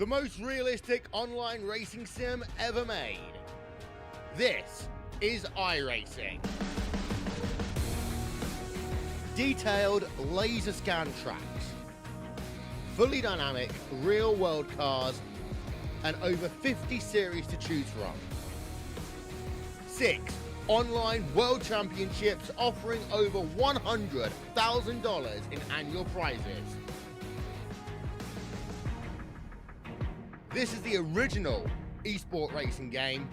the most realistic online racing sim ever made. This is iRacing. Detailed laser scan tracks, fully dynamic real-world cars, and over 50 series to choose from. 6 online world championships offering over $100,000 in annual prizes. This is the original esport racing game.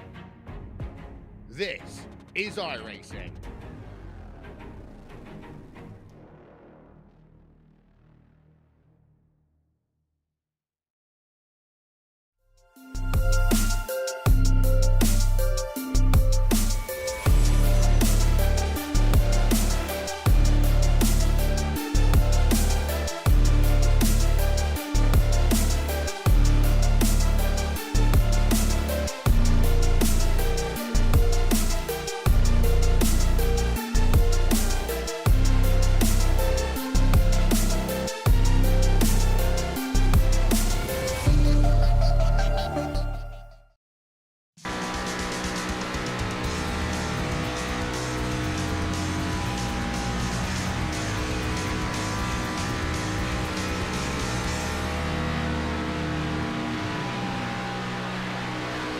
This is iRacing.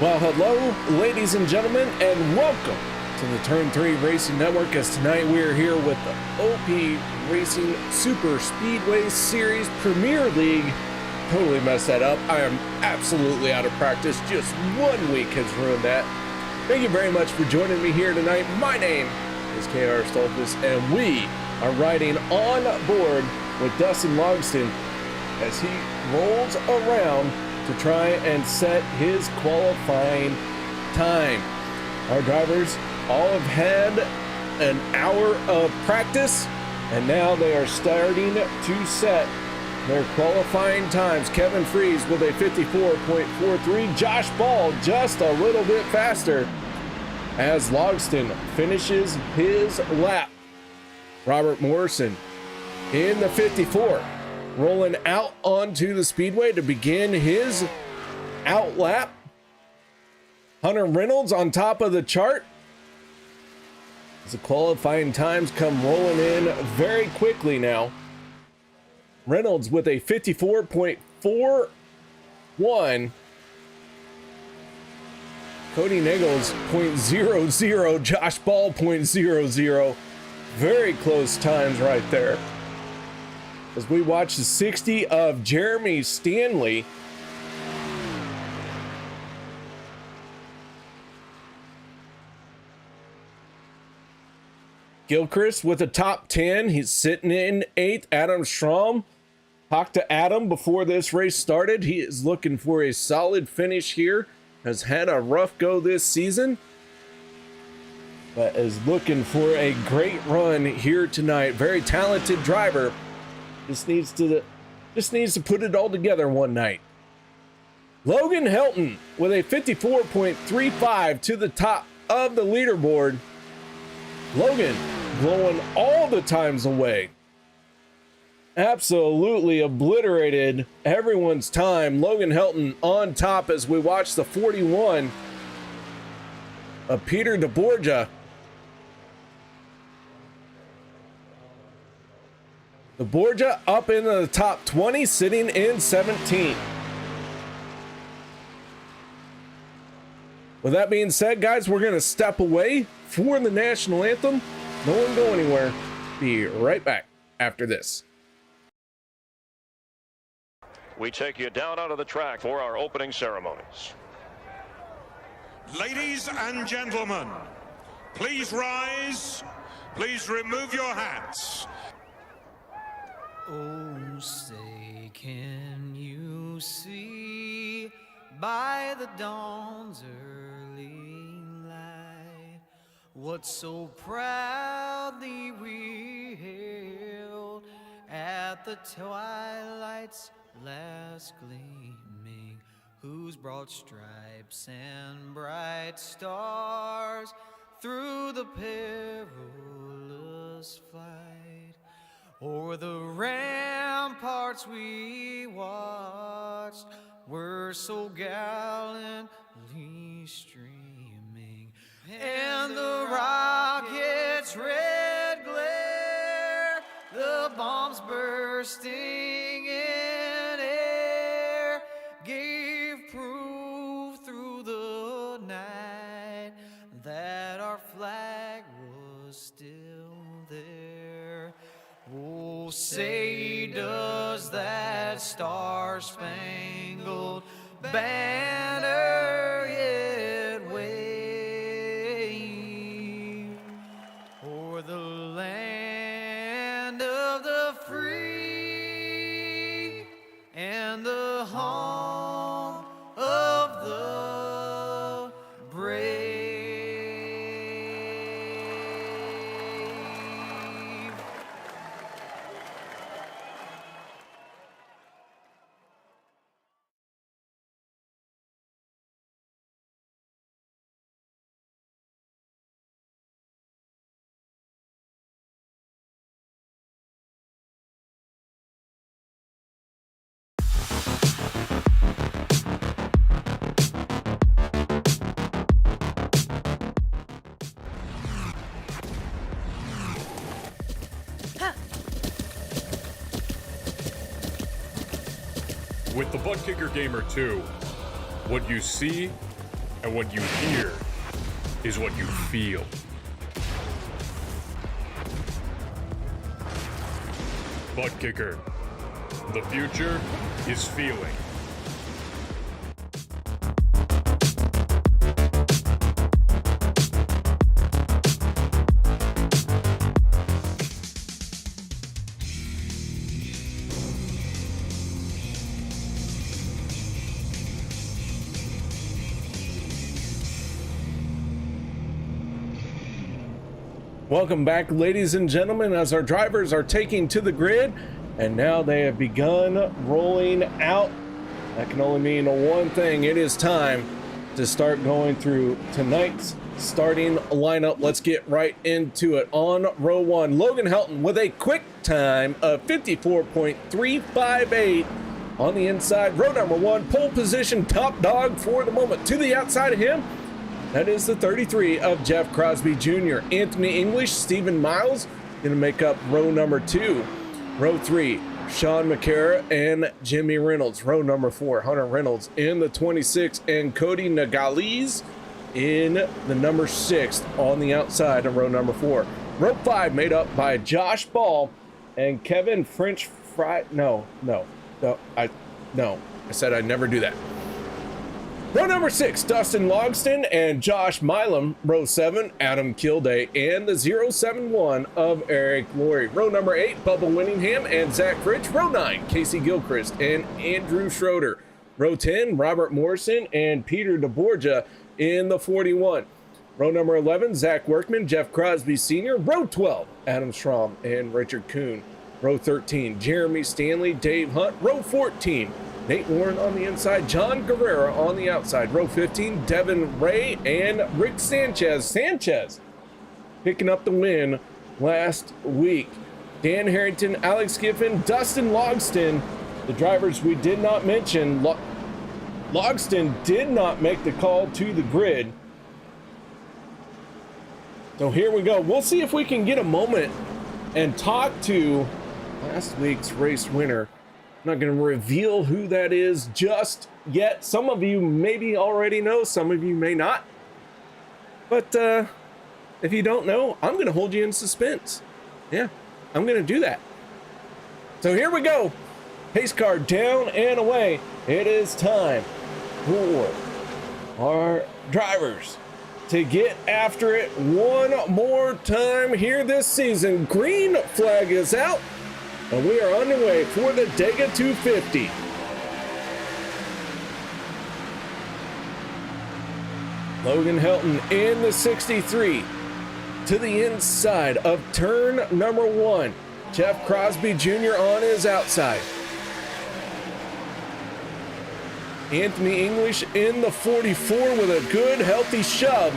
Well, hello, ladies and gentlemen, and welcome to the Turn 3 Racing Network, as tonight we are here with the OP Racing Super Speedway Series Premier League. Totally messed that up. I am absolutely out of practice. Just 1 week has ruined that. Thank you very much for joining me here tonight. My name is KR Stoltzfus, and we are riding on board with Dustin Logston as he rolls around to try and set his qualifying time. Our drivers all have had an hour of practice, and now they are starting to set their qualifying times. Kevin Freeze with a 54.43, Josh Ball just a little bit faster as Logston finishes his lap. Robert Morrison in the 54. Rolling out onto the speedway to begin his out lap. Hunter Reynolds on top of the chart as the qualifying times come rolling in very quickly now. Reynolds with a 54.41. Cody Nichols 0.00. Josh Ball 0.00. Very close times right there. As we watch the 60 of Jeremy Stanley. Gilchrist with a top 10. He's sitting in 8th. Adam Strom. Talked to Adam before this race started. He is looking for a solid finish here. Has had a rough go this season, but is looking for a great run here tonight. Very talented driver. Just needs to put it all together one night. Logan Helton with a 54.35 to the top of the leaderboard. Logan blowing all the times away. Absolutely obliterated everyone's time. Logan Helton on top as we watch the 41 of Peter DeBorgia. The Borgia up into the top 20, sitting in 17th. With that being said, guys, we're going to step away for the national anthem. No one go anywhere. Be right back after this. We take you down onto the track for our opening ceremonies. Ladies and gentlemen, please rise. Please remove your hats. Oh, say, can you see by the dawn's early light what so proudly we hailed at the twilight's last gleaming, whose broad stripes and bright stars through the perilous fight o'er the ramparts we watched, were so gallantly streaming, and the rocket's red glare, the bombs bursting in air, gave proof through the night that our flag was still there. Oh, say does that star-spangled banner yet wave o'er the land of the free and the home of the brave. With the Butt Kicker Gamer 2, what you see and what you hear is what you feel. Butt Kicker. The future is feeling. Welcome back, ladies and gentlemen, as our drivers are taking to the grid, and now they have begun rolling out. That can only mean one thing. It is time to start going through tonight's starting lineup. Let's get right into it. On row one, Logan Helton with a quick time of 54.358 on the inside. Row number one, pole position, top dog for the moment. To the outside of him, that is the 33 of Jeff Crosby Jr. Anthony English, Stephen Miles going to make up row number two. Row three, Sean McCara and Jimmy Reynolds. Row number four, Hunter Reynolds in the 26, and Cody Nagales in the number 6 on the outside of row number 4. Row 5 made up by Josh Ball and Kevin French Fry. I said I'd never do that. Row number 6, Dustin Logston and Josh Milam. Row 7, Adam Kilday and the 071 of Eric Laurie. Row number 8, Bubba Winningham and Zach Fritch. Row 9, Casey Gilchrist and Andrew Schroeder. Row 10, Robert Morrison and Peter DeBorgia in the 41. Row number 11, Zach Workman, Jeff Crosby Sr. Row 12, Adam Schramm and Richard Kuhn. Row 13, Jeremy Stanley, Dave Hunt. Row 14, Nate Warren on the inside, John Guerrera on the outside. Row 15, Devin Ray and Rick Sanchez. Sanchez picking up the win last week. Dan Harrington, Alex Giffen, Dustin Logston. The drivers we did not mention, Logston did not make the call to the grid. So here we go. We'll see if we can get a moment and talk to last week's race winner. I'm not going to reveal who that is just yet. Some of you maybe already know, some of you may not. But if you don't know, I'm going to hold you in suspense. Yeah, I'm going to do that. So here we go. Pace car down and away. It is time for our drivers to get after it one more time here this season. Green flag is out, and we are underway for the Dega 250. Logan Helton in the 63 to the inside of turn number 1. Jeff Crosby Jr. on his outside. Anthony English in the 44 with a good, healthy shove.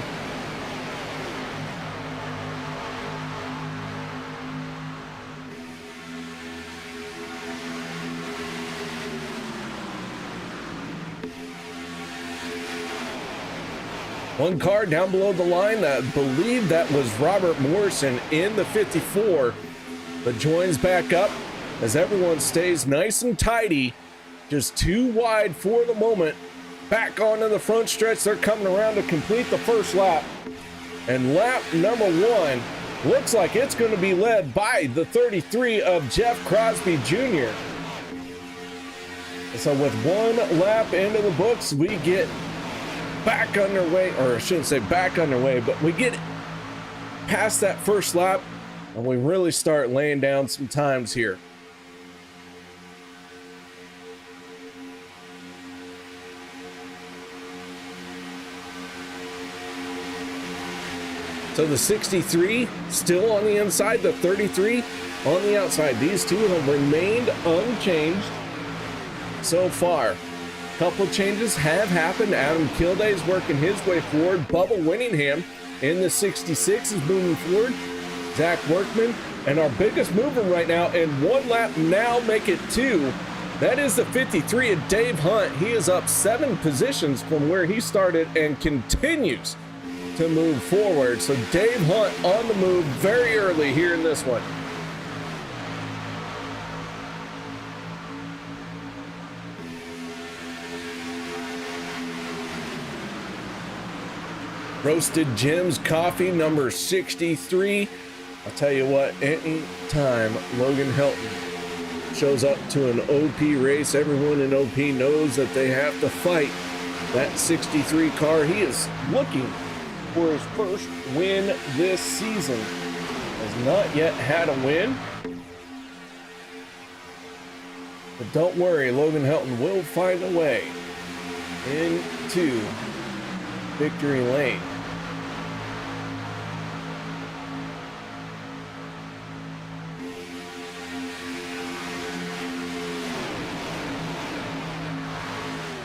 One car down below the line, I believe that was Robert Morrison in the 54, but joins back up as everyone stays nice and tidy, just too wide for the moment. Back onto the front stretch, they're coming around to complete the first lap. And lap number 1 looks like it's going to be led by the 33 of Jeff Crosby Jr. So with one lap into the books, we get back underway, or I shouldn't say back underway, but we get past that first lap and we really start laying down some times here. So the 63 still on the inside, the 33 on the outside. These two have remained unchanged so far. A couple changes have happened. Adam Kilday's working his way forward. Bubba Winningham in the 66 is moving forward. Zach Workman, and our biggest mover right now in one lap now make it 2. That is the 53 of Dave Hunt. He is up 7 positions from where he started and continues to move forward. So Dave Hunt on the move very early here in this one. Roasted Jim's Coffee number 63. I'll tell you what, any time Logan Helton shows up to an OP race, everyone in OP knows that they have to fight that 63 car. He is looking for his first win this season. Has not yet had a win. But don't worry, Logan Helton will find a way into victory lane.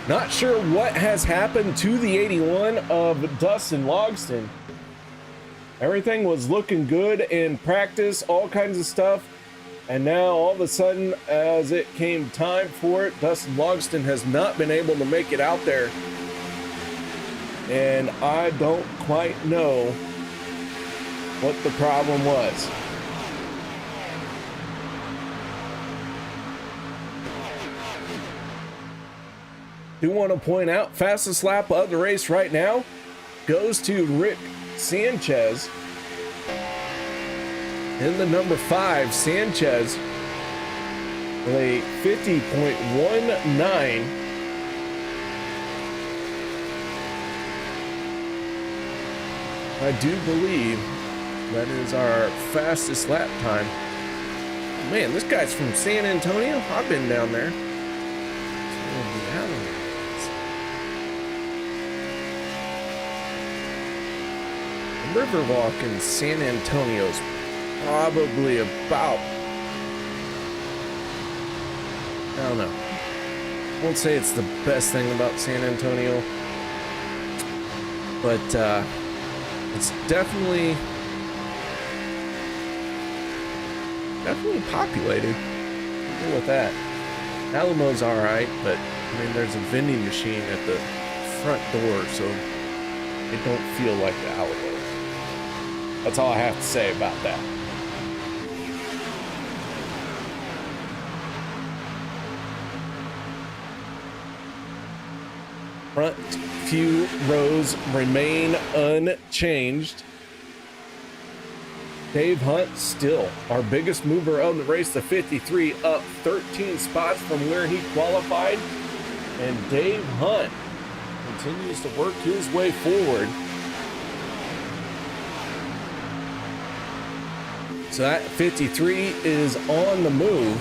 Not sure what has happened to the 81 of Dustin Logston. Everything was looking good in practice, all kinds of stuff. And now all of a sudden, as it came time for it, Dustin Logston has not been able to make it out there. And I don't quite know what the problem was. Do want to point out, fastest lap of the race right now goes to Rick Sanchez in the number 5. Sanchez with a 50.19. I do believe that is our fastest lap time. Man, this guy's from San Antonio. I've been down there. Riverwalk in San Antonio's probably about, I don't know. I won't say it's the best thing about San Antonio, but it's definitely populated. Deal with that. Alamo's all right, but I mean, there's a vending machine at the front door, so it don't feel like the Alamo. That's all I have to say about that. Front few rows remain unchanged. Dave Hunt still our biggest mover of the race, the 53, up 13 spots from where he qualified. And Dave Hunt continues to work his way forward. So that 53 is on the move.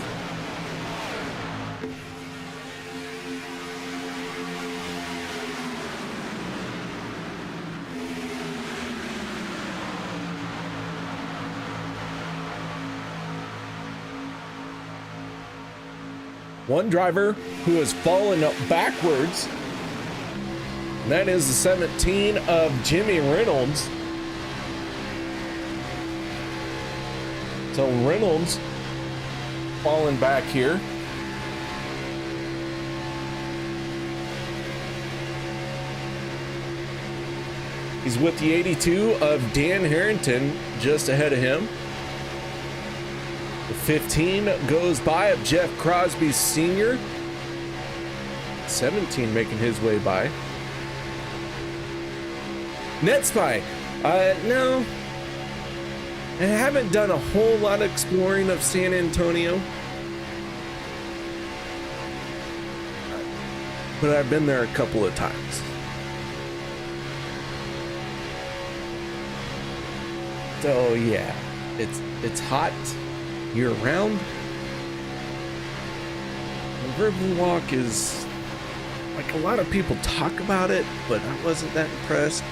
One driver who has fallen up backwards, and that is the 17 of Jimmy Reynolds. So Reynolds falling back here. He's with the 82 of Dan Harrington, just ahead of him. The 15 goes by of Jeff Crosby Sr. 17 making his way by. NetSpy. No. I haven't done a whole lot of exploring of San Antonio. But I've been there a couple of times. So yeah, it's hot year round. The Riverwalk is, like, a lot of people talk about it, but I wasn't that impressed.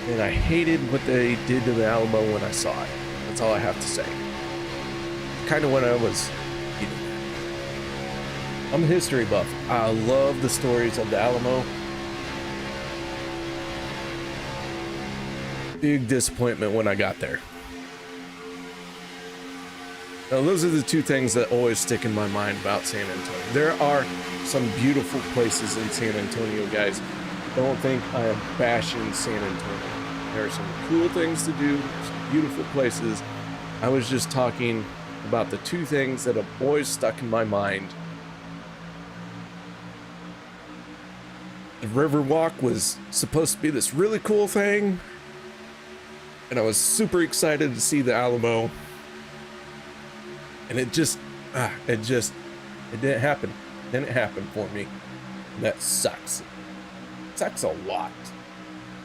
And I hated what they did to the Alamo when I saw it. That's all I have to say. Kind of when I was, you know, I'm a history buff. I love the stories of the Alamo. Big disappointment when I got there. Now, those are the two things that always stick in my mind about San Antonio. There are some beautiful places in San Antonio, guys. Don't think I am bashing San Antonio. There are some cool things to do, some beautiful places. I was just talking about the two things that have always stuck in my mind. The Riverwalk was supposed to be this really cool thing, and I was super excited to see the Alamo. And it didn't happen. Didn't happen for me. And that sucks. Sucks a lot.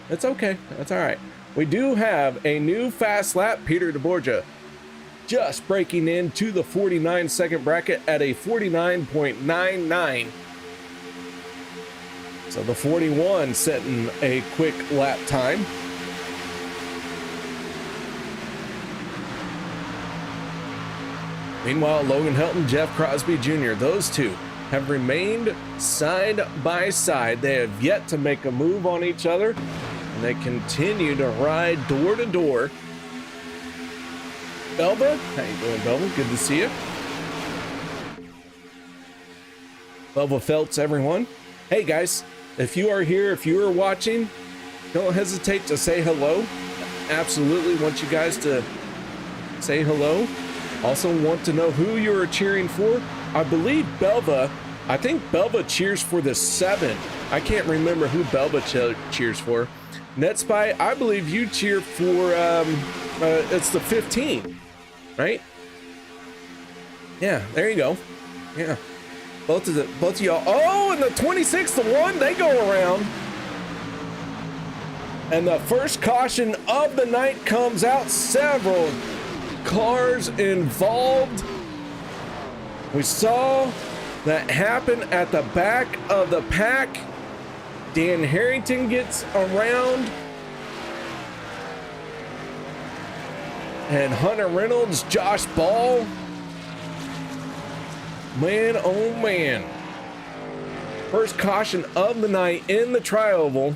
It's okay. That's all right. We do have a new fast lap. Peter DeBorgia just breaking into the 49-second bracket at a 49.99. So the 41 setting a quick lap time. Meanwhile, Logan Helton, Jeff Crosby Jr., those two have remained side by side. They have yet to make a move on each other, and they continue to ride door to door. Belva, how you doing, Belva? Good to see you. Belva Feltz, everyone. Hey, guys, if you are here, if you are watching, don't hesitate to say hello. Absolutely want you guys to say hello. Also want to know who you are cheering for. I believe Belva, I think Belva cheers for the 7. I can't remember who Belva cheers for. NetSpy, I believe you cheer for, it's the 15, right? Yeah, there you go. Yeah, both of y'all. Oh, and the 26 to 1, they go around. And the first caution of the night comes out. Several cars involved. We saw that happen at the back of the pack. Dan Harrington gets around, and Hunter Reynolds, Josh Ball. Man, oh man. First caution of the night in the tri-oval.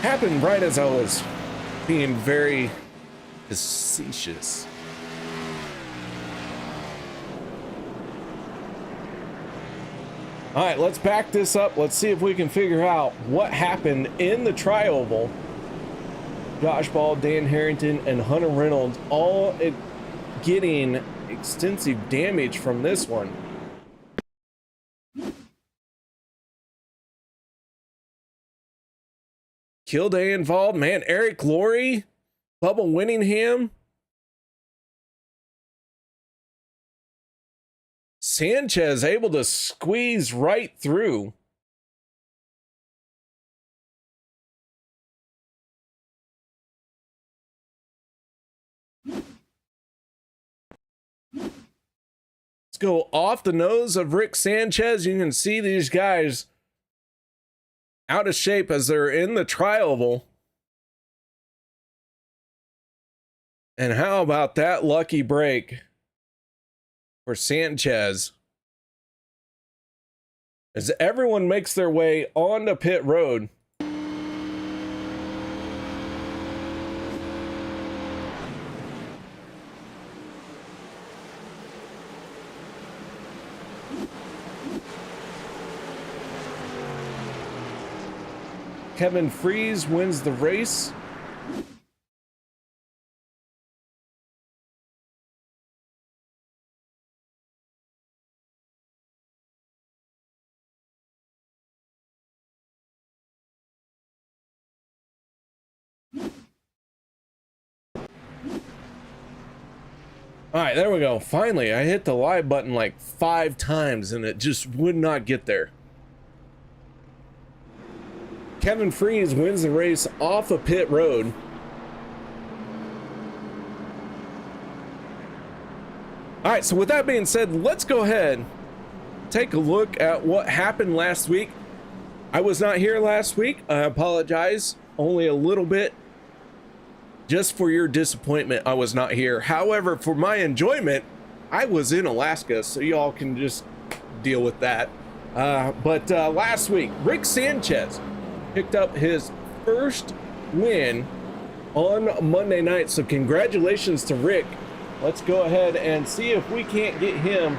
Happened right as I was being very facetious. All right, let's back this up. Let's see if we can figure out what happened in the tri-oval. Josh Ball, Dan Harrington, and Hunter Reynolds all getting extensive damage from this one. Kilday involved, man. Eric Laurie, Bubba Winningham, Sanchez able to squeeze right through. Let's go off the nose of Rick Sanchez. You can see these guys out of shape as they're in the tri-oval. And how about that lucky break for Sanchez as everyone makes their way onto pit road. Kevin Freeze wins the race. All right, there we go. Finally, I hit the live button like 5 times and it just would not get there. Kevin Freeze wins the race off of pit road. All right, so with that being said, let's go ahead, take a look at what happened last week. I was not here last week. I apologize only a little bit. Just for your disappointment, I was not here. However, for my enjoyment, I was in Alaska, so y'all can just deal with that. But last week, Rick Sanchez picked up his first win on Monday night. So congratulations to Rick. Let's go ahead and see if we can't get him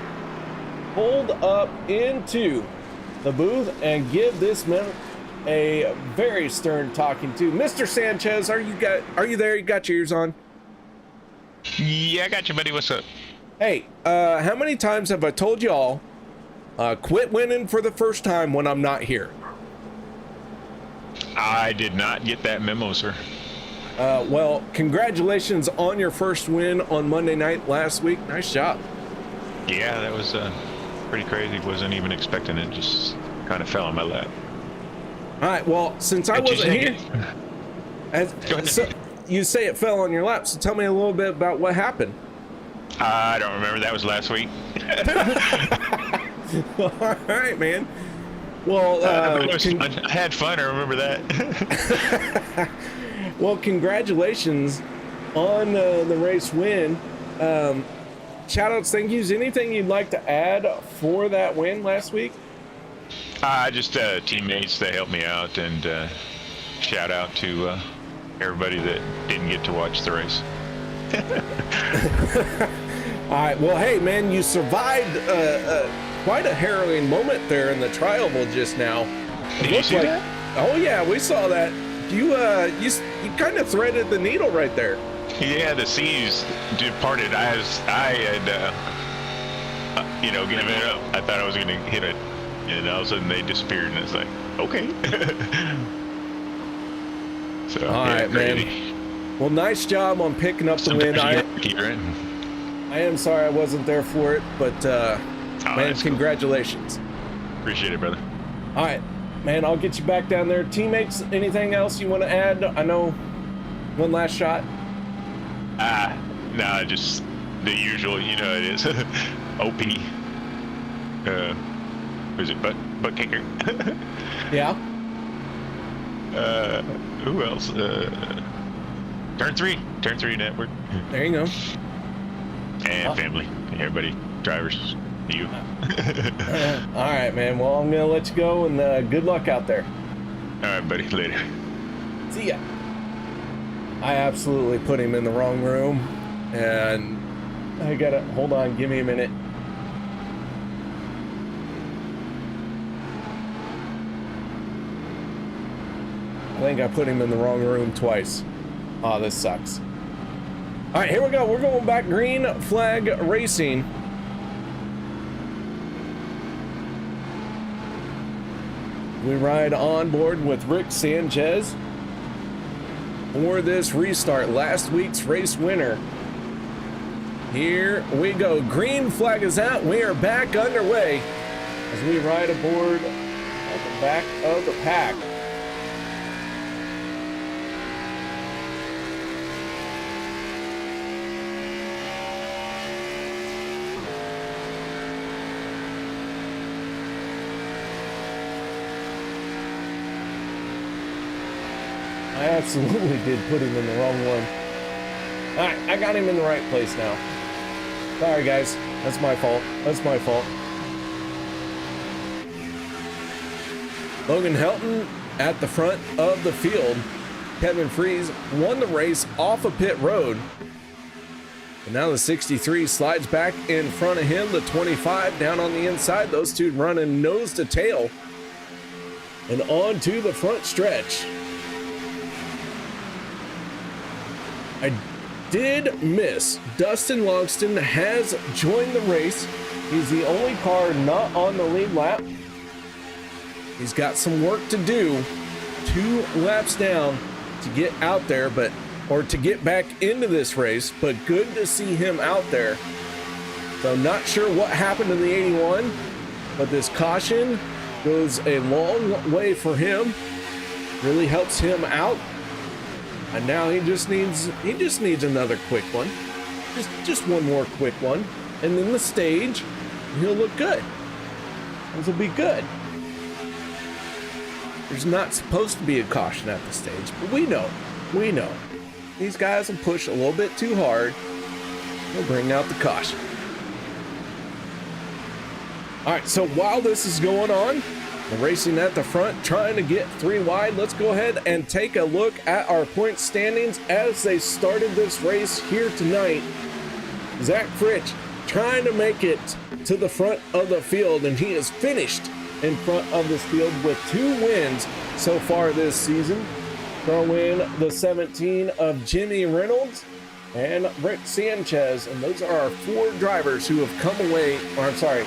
pulled up into the booth and give this man a very stern talking to. Mr. Sanchez, are you there? You got your ears on? Yeah, I got you, buddy. What's up? Hey, how many times have I told y'all quit winning for the first time when I'm not here? I did not get that memo, sir. Well, congratulations on your first win on Monday night last week. Nice job. Yeah, that was pretty crazy. Wasn't even expecting it. Just kind of fell on my lap. All right, well, since I wasn't here, so you say it fell on your lap, so tell me a little bit about what happened. I don't remember. That was last week. All right, man. Well, but it was fun. I had fun. I remember that. Well, congratulations on the race win. Shout outs, thank yous. Anything you'd like to add for that win last week? Just teammates that helped me out, and shout out to everybody that didn't get to watch the race. All right, well, hey, man, you survived quite a harrowing moment there in the trioval just now. Did you see that? Oh yeah, we saw that. You kind of threaded the needle right there. Yeah, the seas departed. I had given it up. I thought I was gonna hit it, and all of a sudden they disappeared, and it's like, okay. So, all right, crazy. man. Well, nice job on picking up the win. I am sorry I wasn't there for it, but man, congratulations. Cool. Appreciate it, brother. All right, man, I'll get you back down there. Teammates, anything else you want to add? I know one last shot. No, just the usual, it is. OP. Who's it? Butt kicker. Yeah. Who else? Turn 3 network. There you go. And family, everybody, drivers, you. All right, man. Well, I'm gonna let you go, and good luck out there. All right, buddy. Later. See ya. I absolutely put him in the wrong room, and I gotta hold on. Give me a minute. I think I put him in the wrong room twice. Oh, this sucks. All right, here we go. We're going back green flag racing. We ride on board with Rick Sanchez for this restart. Last week's race winner. Here we go. Green flag is out. We are back underway as we ride aboard at the back of the pack. I absolutely did put him in the wrong one. All right, I got him in the right place now. Sorry, guys. That's my fault. That's my fault. Logan Helton at the front of the field. Kevin Freeze won the race off of pit road. And now the 63 slides back in front of him. The 25 down on the inside. Those two running nose to tail. and on to the front stretch. I did miss. Dustin Longston has joined the race. He's the only car not on the lead lap. He's got some work to do, 2 laps down to get out there, or to get back into this race, but good to see him out there. So not sure what happened in the 81, but this caution goes a long way for him. Really helps him out. And now he just needs another quick one. Just one more quick one. And then the stage, he'll look good. This will be good. There's not supposed to be a caution at the stage, but we know. These guys will push a little bit too hard. They'll bring out the caution. All right, so while this is going on, the racing at the front, trying to get 3 wide. Let's go ahead and take a look at our point standings as they started this race here tonight. Zach Fritsch trying to make it to the front of the field, and he has finished in front of this field with 2 wins so far this season. Throw in the 17 of Jimmy Reynolds and Rick Sanchez, and those are our 4 drivers who have come away, or I'm sorry,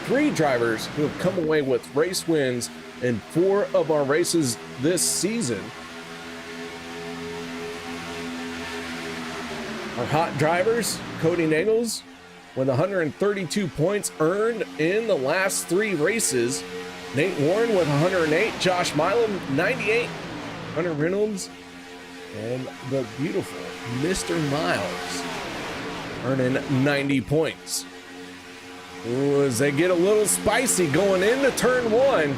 3 drivers who have come away with race wins in 4 of our races this season. Our hot drivers, Cody Nagels with 132 points earned in the last 3 races. Nate Warren with 108, Josh Milam 98, Hunter Reynolds, and the beautiful Mr. Miles earning 90 points. Ooh, as they get a little spicy going into turn 1.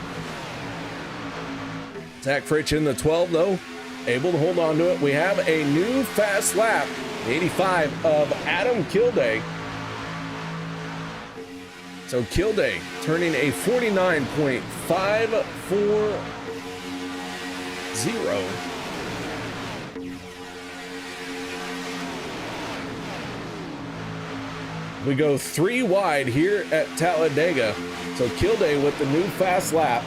Zach Fritsch in the 12 though, able to hold on to it. We have a new fast lap, 85 of Adam Kilday. So Kilday turning a 49.540. We go 3 wide here at Talladega. So Kilday with the new fast lap.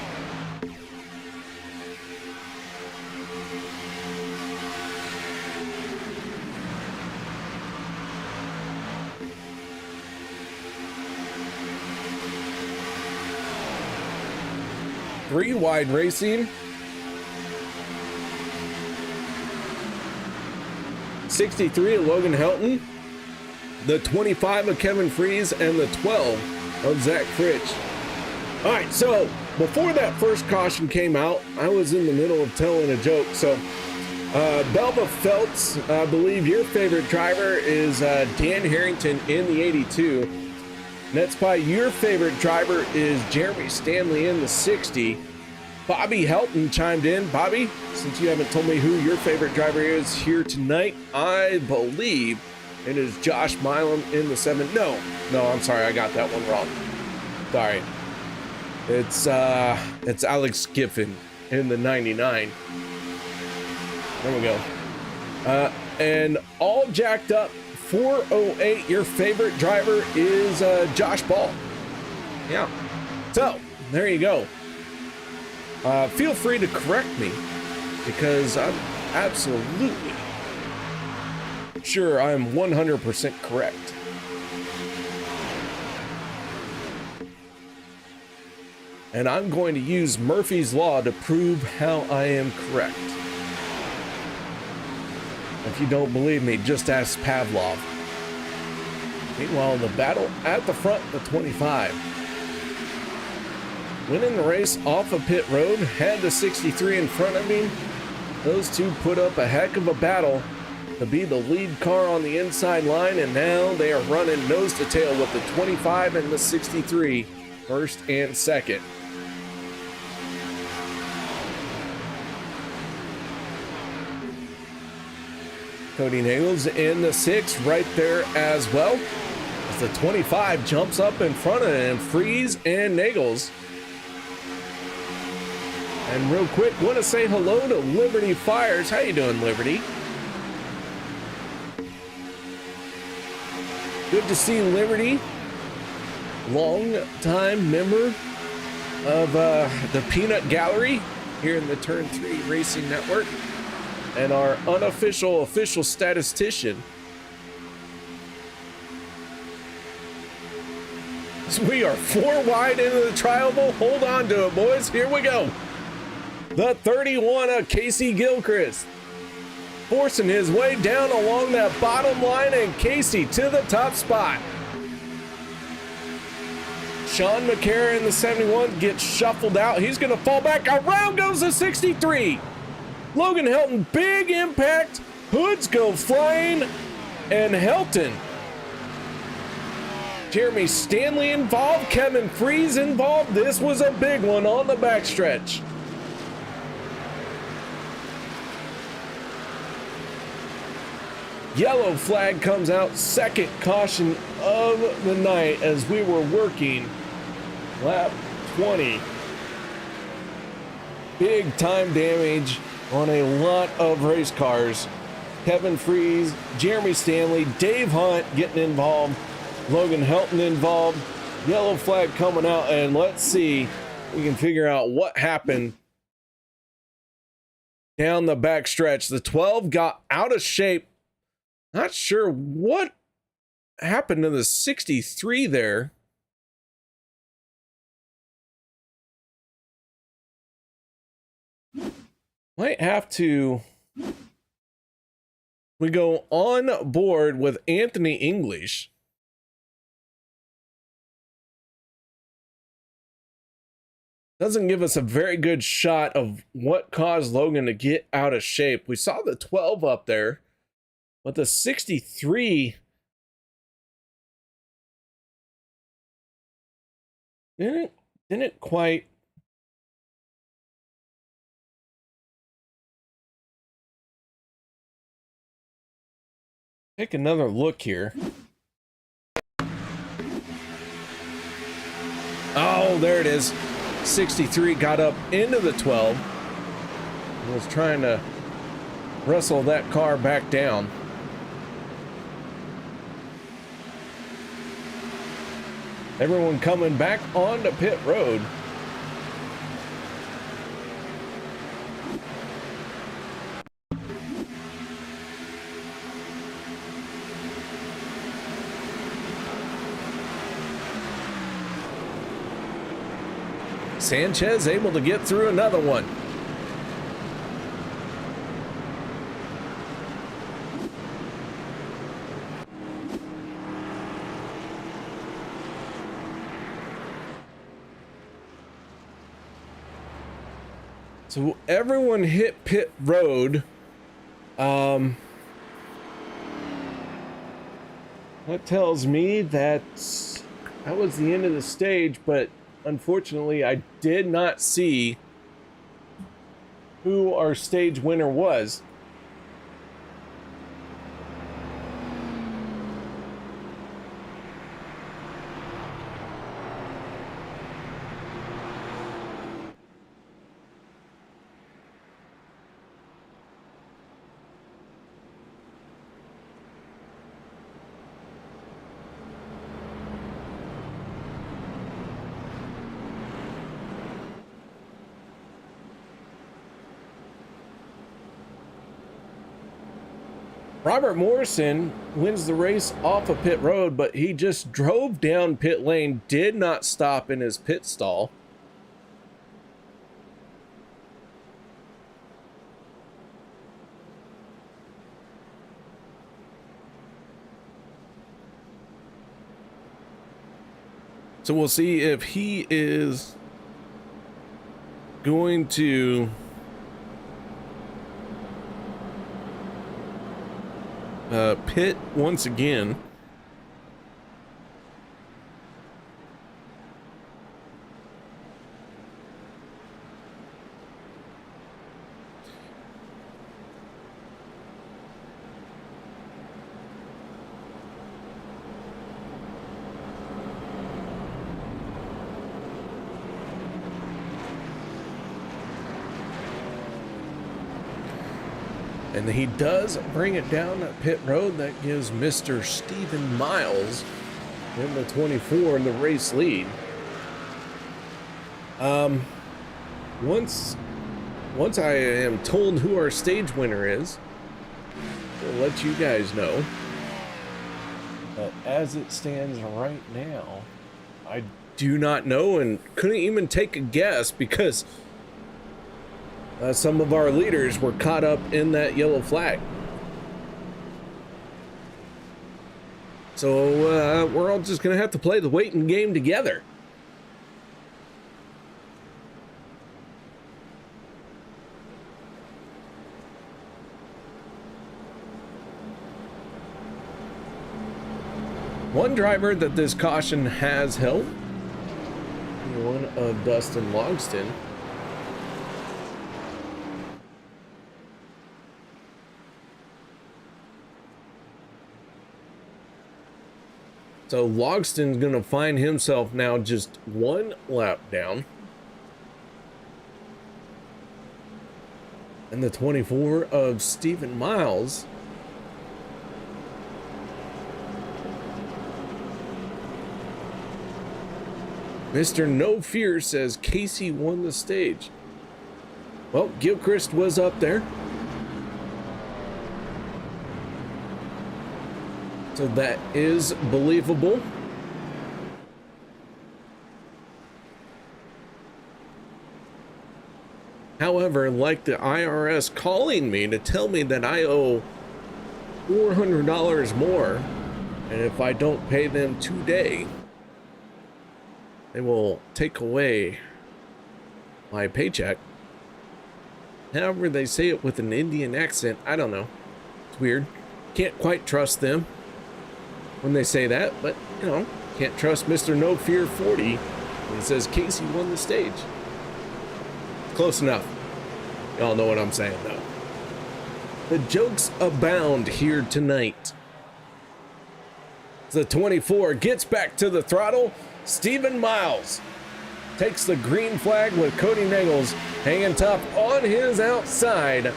Three wide racing. 63 of Logan Helton. The 25 of Kevin Freeze, and the 12 of Zach Fritsch. All right, so before that first caution came out, I was in the middle of telling a joke. So Belva Feltz, I believe your favorite driver is Dan Harrington in the 82. That's why your favorite driver is Jeremy Stanley in the 60. Bobby Helton chimed in. Bobby, since you haven't told me who your favorite driver is here tonight, I believe it is Josh Milam in the 7. No, I'm sorry, I got that one wrong. Sorry. It's Alex Giffen in the 99. There we go. And all jacked up 408. Your favorite driver is Josh Ball. Yeah. So there you go. Feel free to correct me, because I'm absolutely sure I'm 100% correct. And I'm going to use Murphy's Law to prove how I am correct. If you don't believe me, just ask Pavlov. Meanwhile, the battle at the front, the 25. Winning the race off of pit road, had the 63 in front of him. Those two put up a heck of a battle to be the lead car on the inside line, and now they are running nose to tail with the 25 and the 63, first and second. Cody Nagels in the 6 right there as well, as the 25 jumps up in front of him, Freeze and Nagels. And real quick, want to say hello to Liberty Fires. How you doing, Liberty? Good to see Liberty, long time member of the Peanut Gallery here in the Turn 3 Racing Network, and our unofficial official statistician. So we are 4 wide into the trioval. Hold on to it, boys. Here we go. The 31 of Casey Gilchrist forcing his way down along that bottom line, and Casey to the top spot. Sean McCarron in the 71 gets shuffled out. He's going to fall back. Around goes the 63. Logan Helton, big impact. Hoods go flying, and Helton. Jeremy Stanley involved. Kevin Freeze involved. This was a big one on the backstretch. Yellow flag comes out, second caution of the night as we were working lap 20. Big time damage on a lot of race cars. Kevin Freeze, Jeremy Stanley, Dave Hunt getting involved, Logan Helton involved. Yellow flag coming out, and let's see if we can figure out what happened down the backstretch. The 12 got out of shape. Not sure what happened to the 63 there. Might have to. We go on board with Anthony English. Doesn't give us a very good shot of what caused Logan to get out of shape. We saw the 12 up there, but the 63 didn't quite. Take another look here. Oh, there it is. 63 got up into the 12 and was trying to wrestle that car back down. Everyone coming back onto pit road. Sanchez able to get through another one. So everyone hit pit road. That tells me that was the end of the stage, but unfortunately, I did not see who our stage winner was. Robert Morrison wins the race off of pit road, but he just drove down pit lane, did not stop in his pit stall. So we'll see if he is going to pit once again. And he does bring it down that pit road. That gives Mr. Stephen Miles in the 24 in the race lead. Once I am told who our stage winner is, we'll let you guys know. But as it stands right now, I do not know and couldn't even take a guess because some of our leaders were caught up in that yellow flag. So we're all just gonna have to play the waiting game together. One driver that this caution has helped, one of Dustin Logston. So Logston's gonna find himself now just one lap down. And the 24 of Stephen Miles Mr. No Fear says Casey won the stage. Well, Gilchrist was up there. So that is believable. However, like the IRS calling me to tell me that I owe $400 more, and if I don't pay them today, they will take away my paycheck. However, they say it with an Indian accent. I don't know. It's weird. Can't quite trust them when they say that, but you know, can't trust Mr. No Fear 40 when he says Casey won the stage. Close enough. Y'all know what I'm saying though. The jokes abound here tonight. The 24 gets back to the throttle. Stephen Miles takes the green flag with Cody Nichols hanging tough on his outside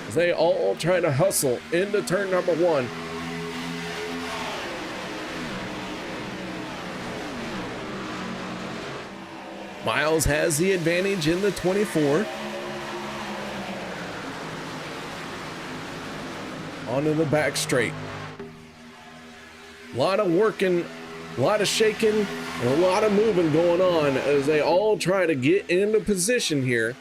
as they all try to hustle into turn number 1. Miles has the advantage in the 24. Onto the back straight. A lot of working, a lot of shaking, and a lot of moving going on as they all try to get into position here.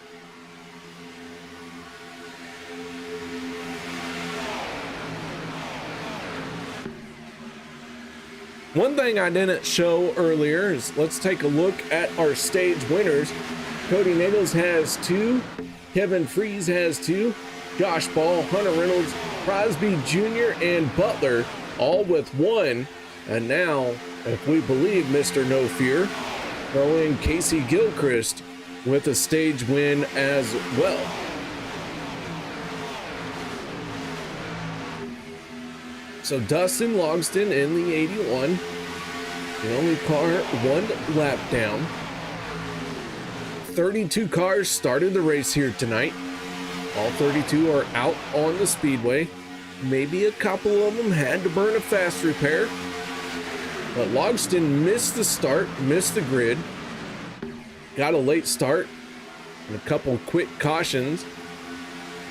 One thing I didn't show earlier is let's take a look at our stage winners. Cody Nichols has 2, Kevin Freeze has 2, Josh Ball, Hunter Reynolds, Crosby Jr., and Butler all with 1. And now, if we believe Mr. No Fear, throw in Casey Gilchrist with a stage win as well. So Dustin Logston in the 81, the only car 1 lap down. 32 cars started the race here tonight. All 32 are out on the speedway. Maybe a couple of them had to burn a fast repair. But Logston missed the start, missed the grid. Got a late start and a couple quick cautions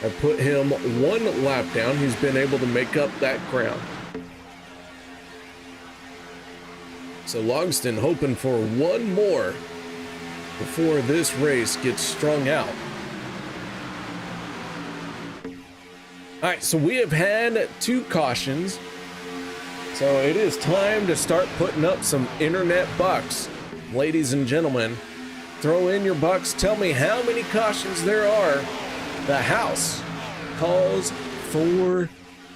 have put him 1 lap down. He's been able to make up that ground. So Logston hoping for 1 more before this race gets strung out. All right, so we have had 2 cautions. So it is time to start putting up some internet bucks. Ladies and gentlemen, throw in your bucks. Tell me how many cautions there are. The house calls for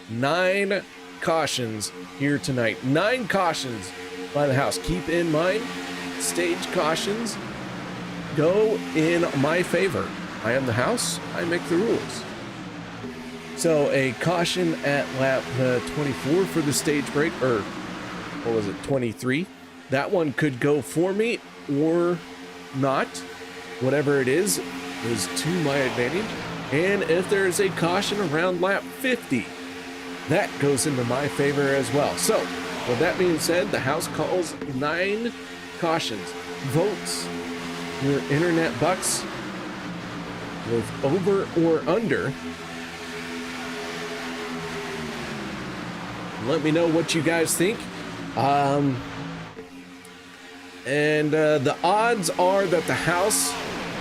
9 cautions here tonight. 9 cautions by the house. Keep in mind, stage cautions go in my favor. I am the house. I make the rules. So a caution at lap 24 for the stage break, or what was it, 23? That one could go for me or not. Whatever it is to my advantage. And if there's a caution around lap 50, that goes into my favor as well. So with that being said, the house calls 9 cautions. Votes your internet bucks with over or under. Let me know what you guys think. The odds are that the house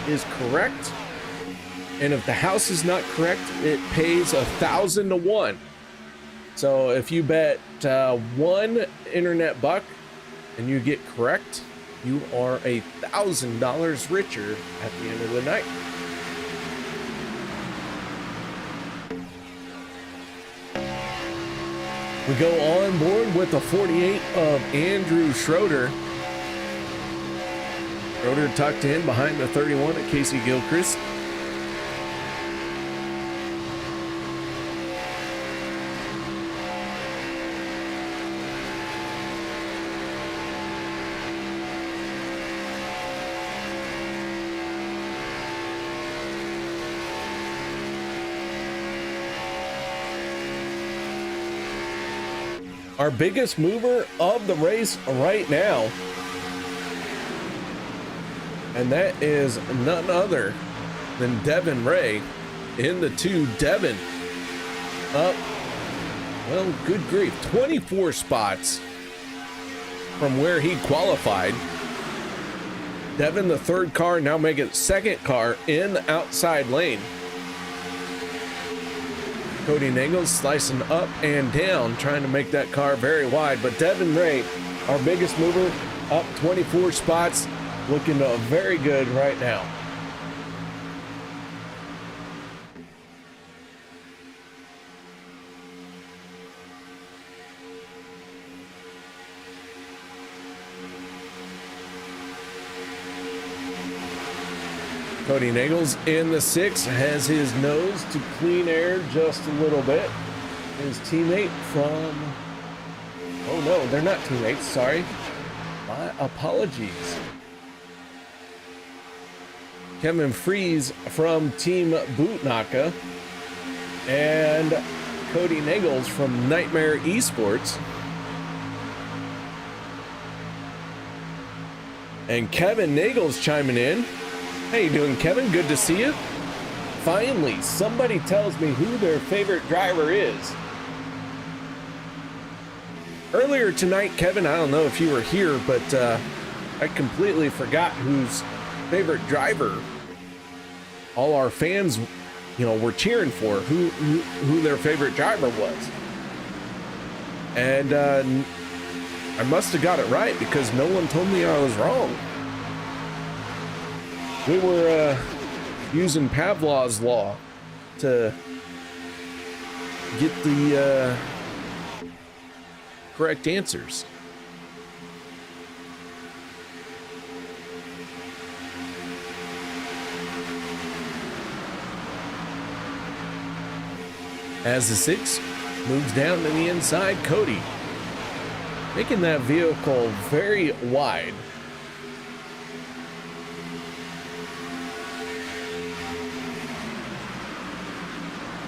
is correct. And if the house is not correct, it pays 1,000 to 1. So if you bet one internet buck and you get correct, you are $1,000 richer at the end of the night. We go on board with the 48 of Andrew Schroeder. Schroeder tucked in behind the 31 at Casey Gilchrist. Our biggest mover of the race right now, and that is none other than Devin Ray in the 2. Devin up, well, good grief, 24 spots from where he qualified. Devin, the 3rd car, now making 2nd car in the outside lane. Cody Nagels slicing up and down, trying to make that car very wide. But Devin Ray, our biggest mover, up 24 spots, looking very good right now. Cody Nagels in the 6 has his nose to clean air just a little bit. His teammate from, oh no, they're not teammates, sorry. My apologies. Kevin Fries from Team Bootnaka and Cody Nagels from Nightmare Esports. And Kevin Nagels chiming in. How you doing, Kevin? Good to see you. Finally, somebody tells me who their favorite driver is. Earlier tonight, Kevin, I don't know if you were here, but I completely forgot whose favorite driver all our fans, were cheering for, who their favorite driver was. And I must have got it right because no one told me I was wrong. We were using Pavlov's law to get the correct answers. As the 6 moves down to the inside, Cody making that vehicle very wide.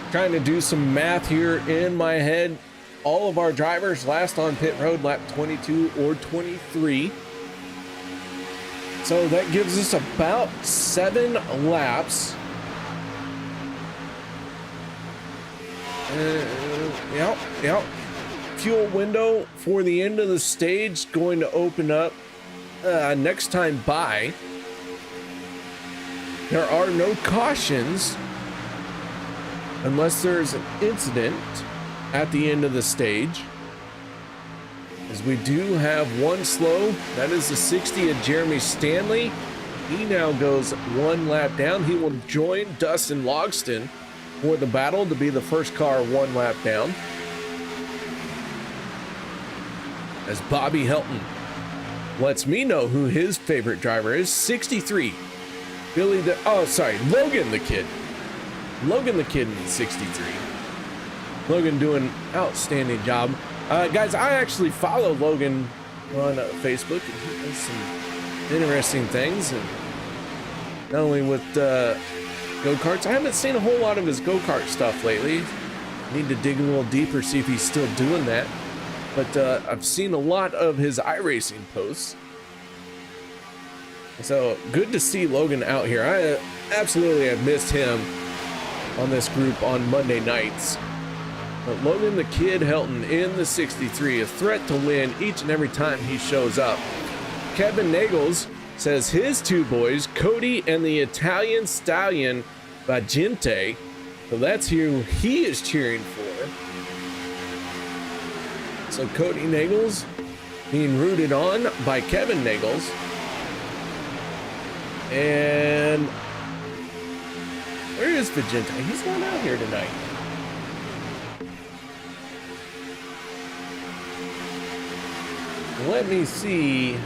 Trying to do some math here in my head. All of our drivers last on pit road lap 22 or 23. So that gives us about 7 laps. Yep. Fuel window for the end of the stage going to open up next time by. There are no cautions unless there's an incident at the end of the stage, as we do have one slow. That is the 60 of Jeremy Stanley. He now goes 1 lap down. He will join Dustin Logston for the battle to be the first car 1 lap down, as Bobby Helton lets me know who his favorite driver is. 63 Logan the Kid in 63. Logan doing an outstanding job. Guys, I actually follow Logan on Facebook, and he does some interesting things, and not only with go-karts. I haven't seen a whole lot of his go-kart stuff lately. Need to dig a little deeper, see if he's still doing that. But I've seen a lot of his iRacing posts. So good to see Logan out here. I absolutely have missed him on this group on Monday nights. But Logan the Kid Helton in the 63, a threat to win each and every time he shows up. Kevin Nagels says his two boys, Cody and the Italian Stallion Vagente, so that's who he is cheering for. So Cody Nagels being rooted on by Kevin Nagels. And where is Vagente? He's not out here tonight. Let me see.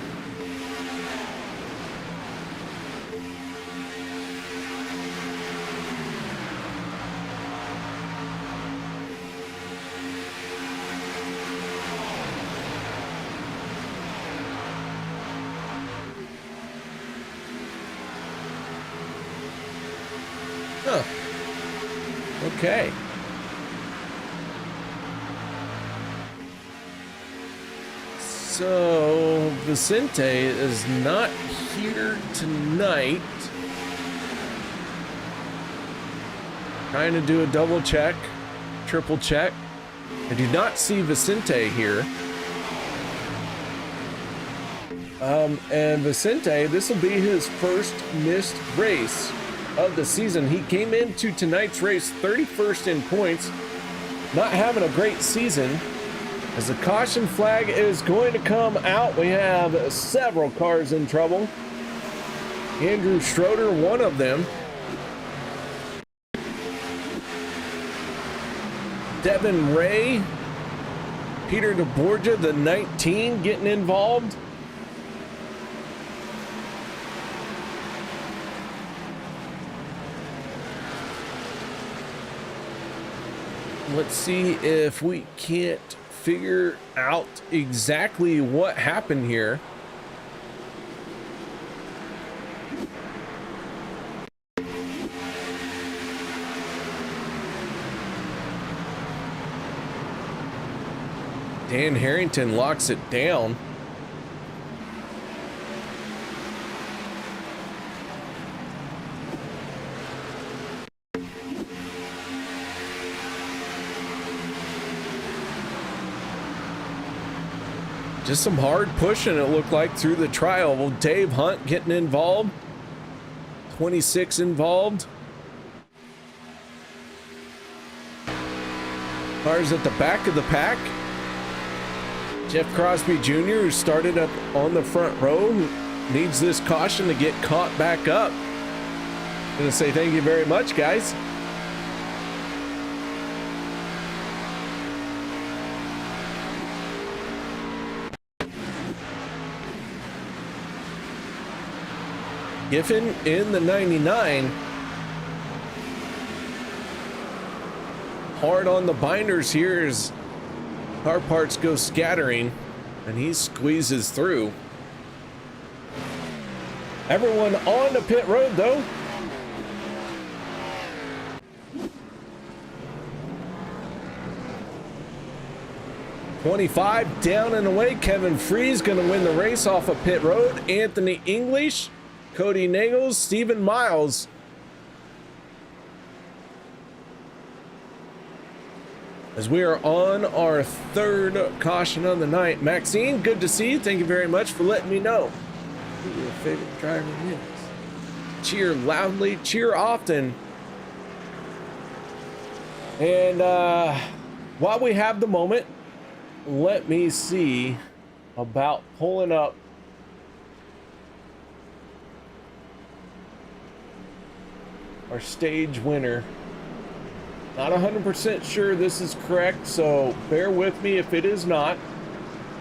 Huh. Okay. So Vicente is not here tonight. Trying to do a double check, triple check. I do not see Vicente here. And Vicente, this will be his first missed race of the season. He came into tonight's race 31st in points, not having a great season. As the caution flag is going to come out, we have several cars in trouble. Andrew Schroeder, one of them. Devin Ray, Peter DeBorgia, the 19, getting involved. Let's see if we can't figure out exactly what happened here. Dan Harrington locks it down. Just some hard pushing, it looked like, through the trial. Well, Dave Hunt getting involved. 26 involved. Cars at the back of the pack. Jeff Crosby Jr., who started up on the front row, needs this caution to get caught back up. Gonna say thank you very much, guys. Giffen in the 99. Hard on the binders here as car parts go scattering, and he squeezes through. Everyone on the pit road, though. $25 down and away. Kevin Freeze going to win the race off of pit road. Anthony English, Cody Nagels, Stephen Miles. As we are on our third caution of the night. Maxine, good to see you. Thank you very much for letting me know who your favorite driver is. Cheer loudly, cheer often. And while we have the moment, let me see about pulling up our stage winner. Not 100% sure this is correct, so bear with me if it is not.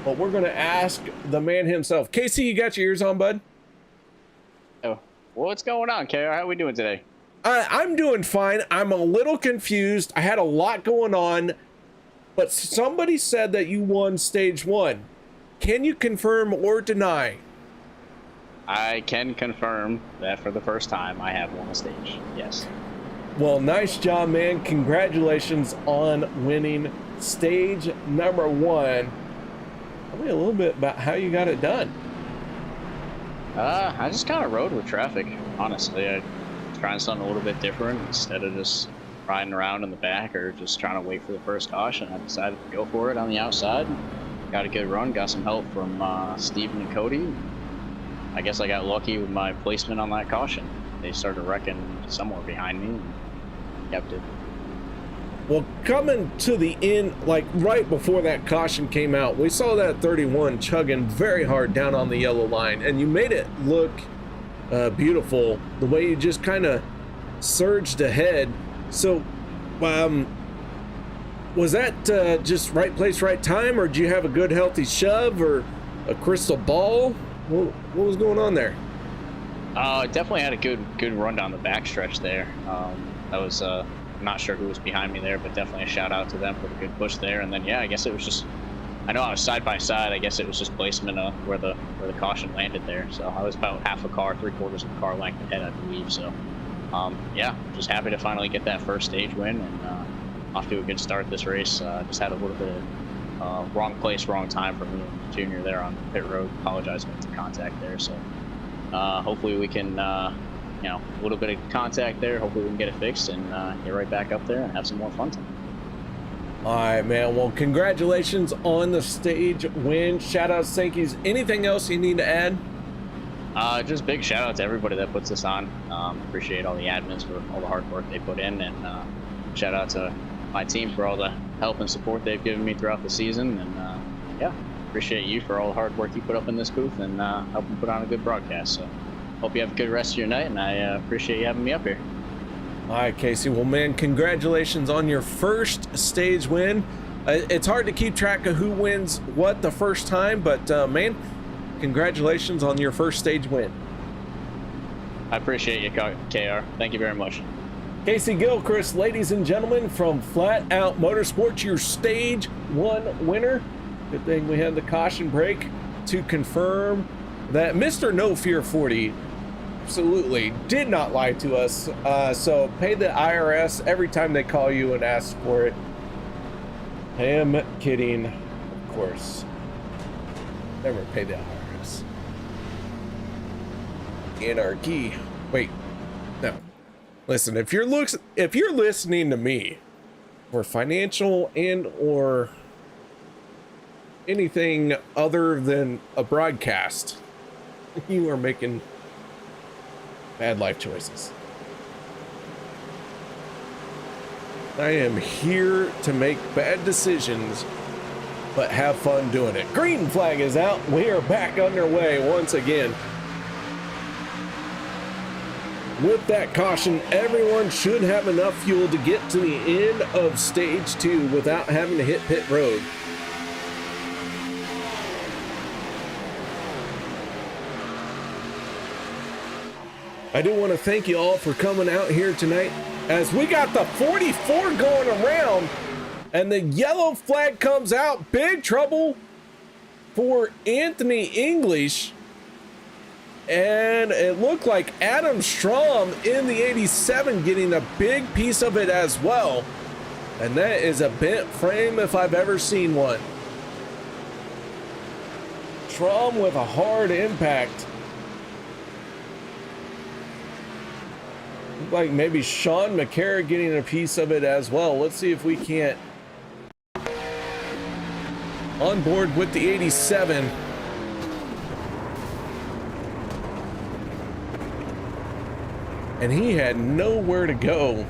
But we're going to ask the man himself. Casey, you got your ears on, bud? Oh, what's going on, KR? How are we doing today? I'm doing fine. I'm a little confused. I had a lot going on, but somebody said that you won stage one. Can you confirm or deny? I can confirm that for the first time I have won a stage. Yes. Well, nice job, man. Congratulations on winning stage number one. Tell me a little bit about how you got it done. I just kind of rode with traffic, honestly. I trying something a little bit different instead of just riding around in the back or just trying to wait for the first caution. I decided to go for it on the outside. Got a good run, got some help from Steven and Cody. I guess I got lucky with my placement on that caution. They started wrecking somewhere behind me and kept it. Well, coming to the end, like right before that caution came out, we saw that 31 chugging very hard down on the yellow line, and you made it look beautiful the way you just kind of surged ahead. So was that just right place, right time, or did you have a good healthy shove or a crystal ball? What was going on there? Definitely had a good run down the backstretch there. That was I'm not sure who was behind me there, but definitely a shout out to them for the good push there. And then yeah, I guess it was just, I know I was side by side. I guess it was just placement where the caution landed there. So I was about half a car, 3/4 of a car length ahead, I believe. So yeah, just happy to finally get that first stage win and off to a good start this race. Just had a little bit of wrong place, wrong time for me and Junior there on pit road. Apologize for the contact there. So hopefully we can, you know, a little bit of contact there. Hopefully we can get it fixed and get right back up there and have some more fun time. All right, man. Well, congratulations on the stage win. Shout out Sankeys. Anything else you need to add? Just big shout out to everybody that puts this on. Appreciate all the admins for all the hard work they put in, and shout out to my team for all the help and support they've given me throughout the season. And yeah, appreciate you for all the hard work you put up in this booth and helping put on a good broadcast. So hope you have a good rest of your night, and I appreciate you having me up here. All right, Casey. Well, man, congratulations on your first stage win. It's hard to keep track of who wins what the first time, but man, congratulations on your first stage win. I appreciate you, KR. Thank you very much. Casey Gilchrist, ladies and gentlemen, from Flat Out Motorsports, your stage 1 winner. Good thing we had the caution break to confirm that Mr. No Fear 40 absolutely did not lie to us. So pay the IRS every time they call you and ask for it. I am kidding, of course. Never pay the IRS. Anarchy. Wait, no. Listen, if you're listening to me for financial and or anything other than a broadcast, you are making bad life choices. I am here to make bad decisions, but have fun doing it. Green flag is out. We are back underway once again. With that caution, everyone should have enough fuel to get to the end of stage 2 without having to hit pit road. I do want to thank you all for coming out here tonight as we got the 44 going around and the yellow flag comes out. Big trouble for Anthony English. And it looked like Adam Strom in the 87 getting a big piece of it as well. And that is a bent frame if I've ever seen one. Strom with a hard impact. Looked like maybe Sean McCarra getting a piece of it as well. Let's see if we can't. On board with the 87. And he had nowhere to go.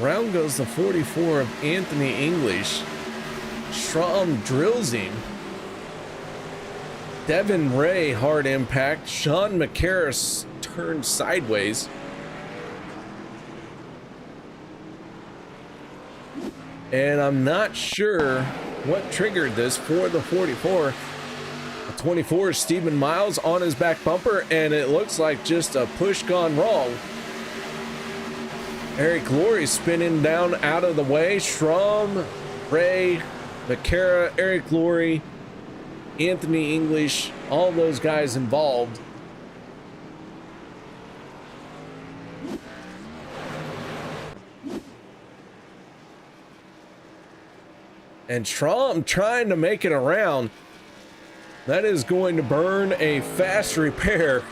Round goes the 44 of Anthony English. Strom drills him. Devin Ray, hard impact. Sean McCarris turned sideways. And I'm not sure what triggered this for the 44. The 24 is Stephen Miles on his back bumper, and it looks like just a push gone wrong. Eric Laurie spinning down out of the way. Strom, Ray, McCarra, Eric Laurie, Anthony English, all those guys involved. And Trump trying to make it around. That is going to burn a fast repair.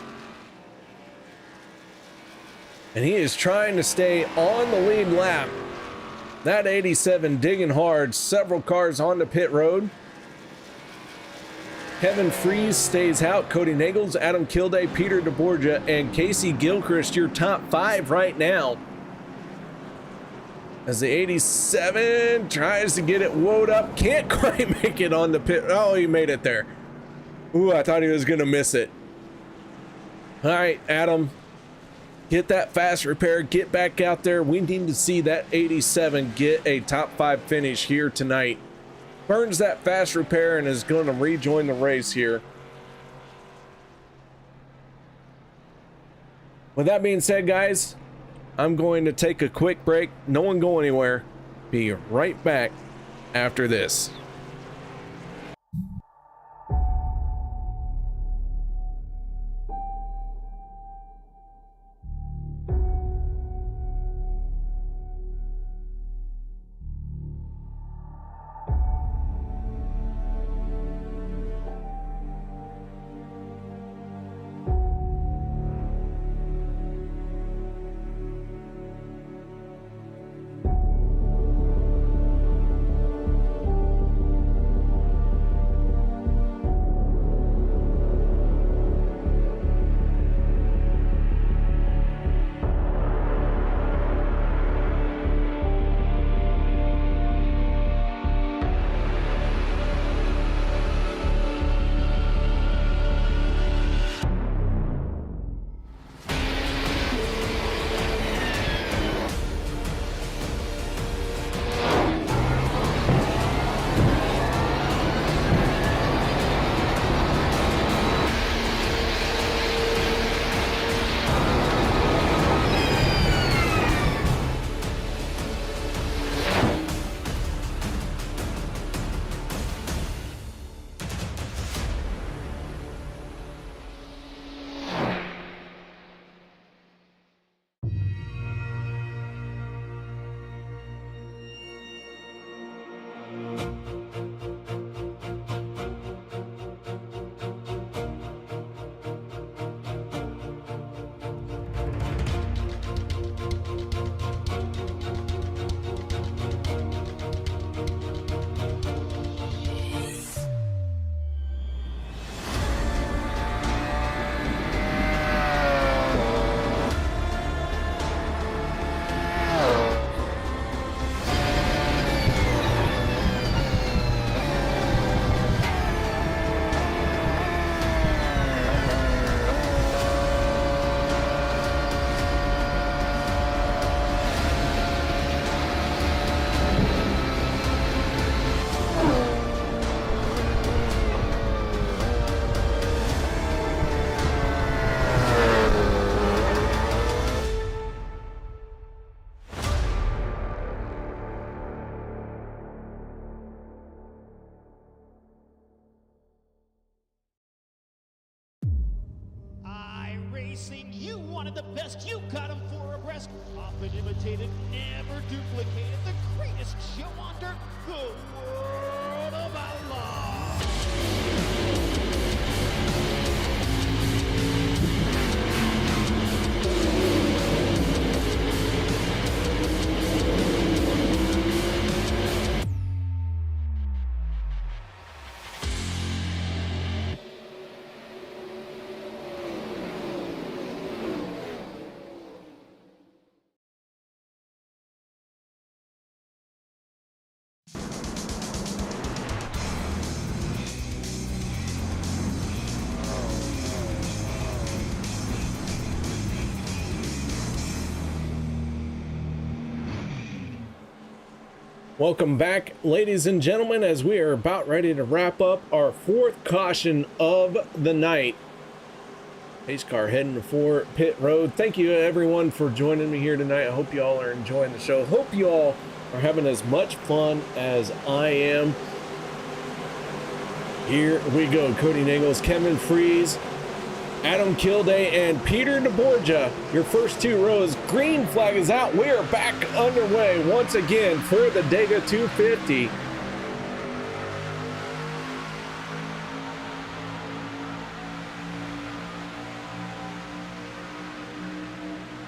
And he is trying to stay on the lead lap. That 87 digging hard, several cars on the pit road. Kevin Freeze stays out, Cody Nagels, Adam Kilday, Peter DeBorgia, and Casey Gilchrist, your top 5 right now. As the 87 tries to get it woed up, can't quite make it on the pit. Oh, he made it there. Ooh, I thought he was gonna miss it. All right, Adam, get that fast repair, get back out there. We need to see that 87 get a top 5 finish here tonight. Burns that fast repair and is going to rejoin the race here. With that being said, guys, I'm going to take a quick break. No one go anywhere. Be right back after this. You wanted the best, you got him 4 abreast. Often imitated, never duplicated. The greatest show on dirt, the World of Outlaws. Welcome back, ladies and gentlemen, as we are about ready to wrap up our 4th caution of the night. Pace car heading for pit road. Thank you everyone for joining me here tonight. I hope you all are enjoying the show. Hope you all are having as much fun as I am. Here we go. Cody Nichols, Kevin Freeze, Adam Kilday, and Peter DeBorgia. Your first two rows. Green flag is out. We are back underway once again for the Dega 250.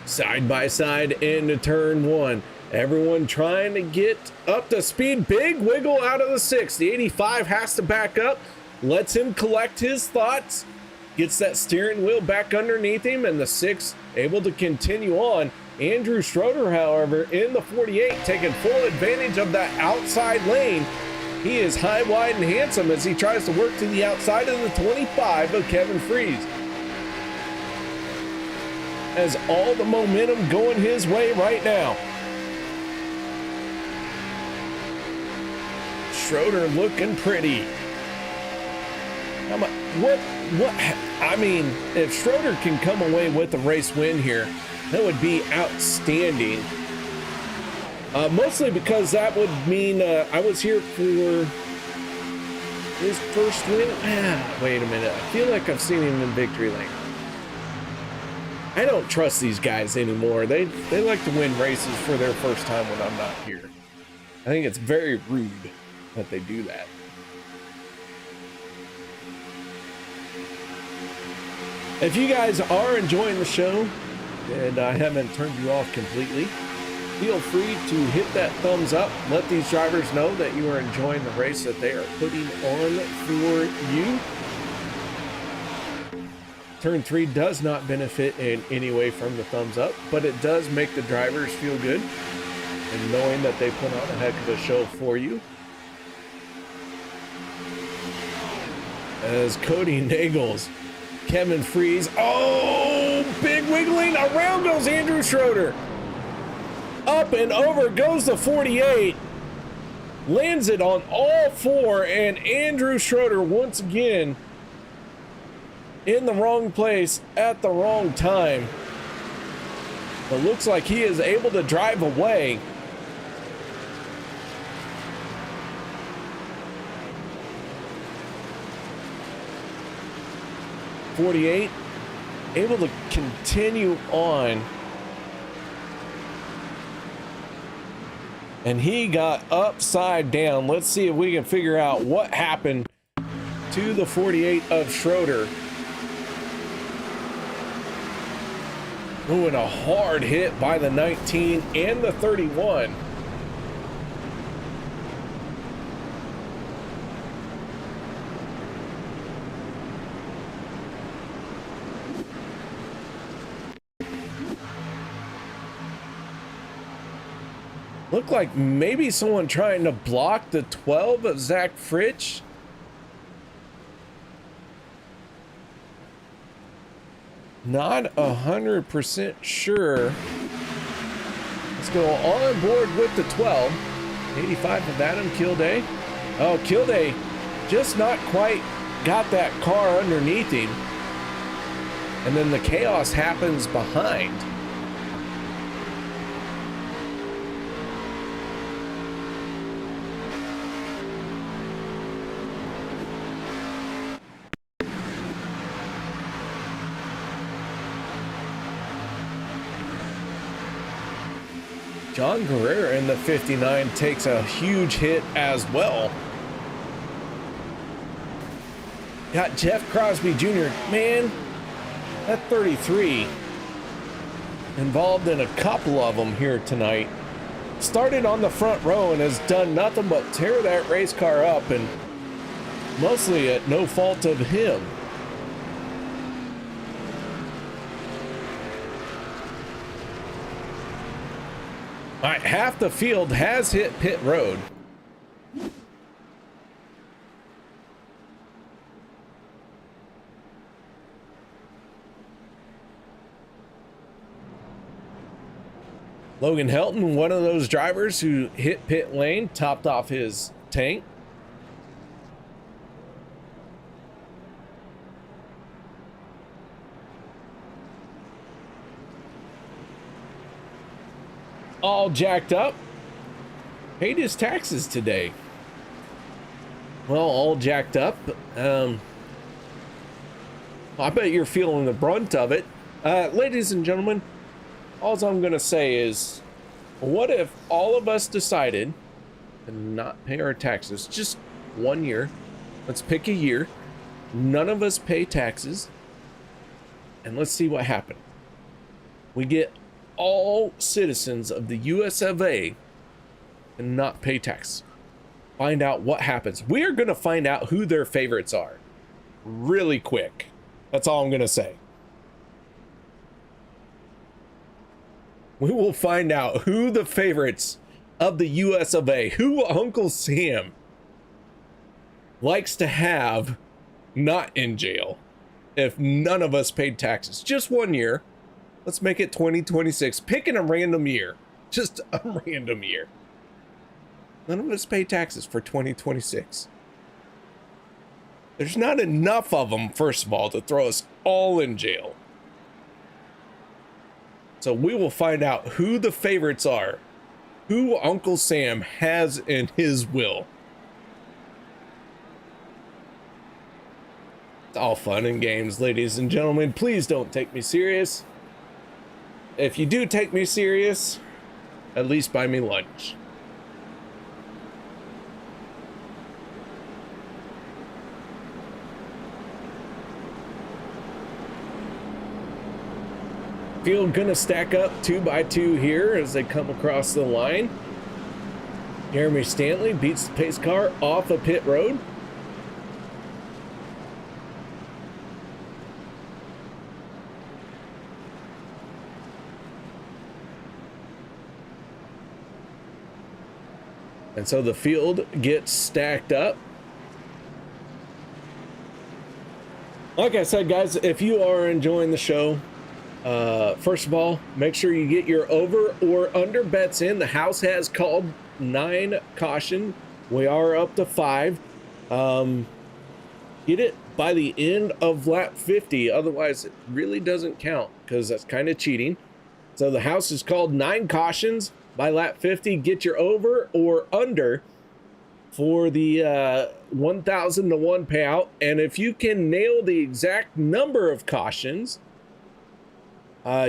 Side by side into turn one. Everyone trying to get up to speed. Big wiggle out of the 6. The 85 has to back up. Lets him collect his thoughts. Gets that steering wheel back underneath him, and the 6 able to continue on. Andrew Schroeder, however, in the 48, taking full advantage of that outside lane. He is high, wide, and handsome as he tries to work to the outside of the 25 of Kevin Freeze. Has all the momentum going his way right now. Schroeder looking pretty. I mean, if Schroeder can come away with a race win here, that would be outstanding. Mostly because that would mean I was here for his first win. Wait a minute. I feel like I've seen him in victory lane. I don't trust these guys anymore. They like to win races for their first time when I'm not here. I think it's very rude that they do that. If you guys are enjoying the show and I haven't turned you off completely, feel free to hit that thumbs up. Let these drivers know that you are enjoying the race that they are putting on for you. Turn 3 does not benefit in any way from the thumbs up, but it does make the drivers feel good and knowing that they put on a heck of a show for you. As Cody Nagels, Kevin Freeze, oh, big wiggling, around goes Andrew Schroeder. Up and over goes the 48. Lands it on all four, and Andrew Schroeder once again in the wrong place at the wrong time. But looks like he is able to drive away. .48 able to continue on, and he got upside down. Let's see if we can figure out what happened to the 48 of Schroeder. Ooh, and a hard hit by the 19 and the 31. Looked like maybe someone trying to block the 12 of Zach Fritsch. Not 100% sure. Let's go on board with the 12. 85 of Adam Kilday. Oh, Kilday just not quite got that car underneath him. And then the chaos happens behind. John Guerrero in the 59 takes a huge hit as well. Got Jeff Crosby Jr. Man, that 33 involved in a couple of them here tonight. Started on the front row and has done nothing but tear that race car up, and mostly at no fault of him. All right, half the field has hit pit road. Logan Helton, one of those drivers who hit pit lane, topped off his tank. All jacked up. Paid his taxes today. well, all jacked up. I bet you're feeling the brunt of it. Ladies and gentlemen, all I'm gonna say is, what if all of us decided to not pay our taxes just 1 year? Let's pick a year. None of us pay taxes, and let's see what happens. We get all citizens of the US of A to not pay tax. Find out what happens. We are going to find out who their favorites are really quick. That's all I'm going to say. We will find out who the favorites of the US of A, who Uncle Sam likes to have not in jail if none of us paid taxes. Just 1 year. Let's make it 2026. Picking a random year. Just a random year. None of us pay taxes for 2026. There's not enough of them, first of all, to throw us all in jail. So we will find out who the favorites are, who Uncle Sam has in his will. It's all fun and games, ladies and gentlemen. Please don't take me serious. If you do take me serious, at least buy me lunch. Field gonna stack up 2 by 2 here as they come across the line. Jeremy Stanley beats the pace car off a pit road. And so the field gets stacked up. Like I said, guys, if you are enjoying the show, first of all, make sure you get your over or under bets in. The house has called 9 caution. We are up to 5. Get it by the end of lap 50. Otherwise, it really doesn't count because that's kind of cheating. So the house is called 9 cautions. By lap 50, get your over or under for the 1,000 to 1 payout. And if you can nail the exact number of cautions,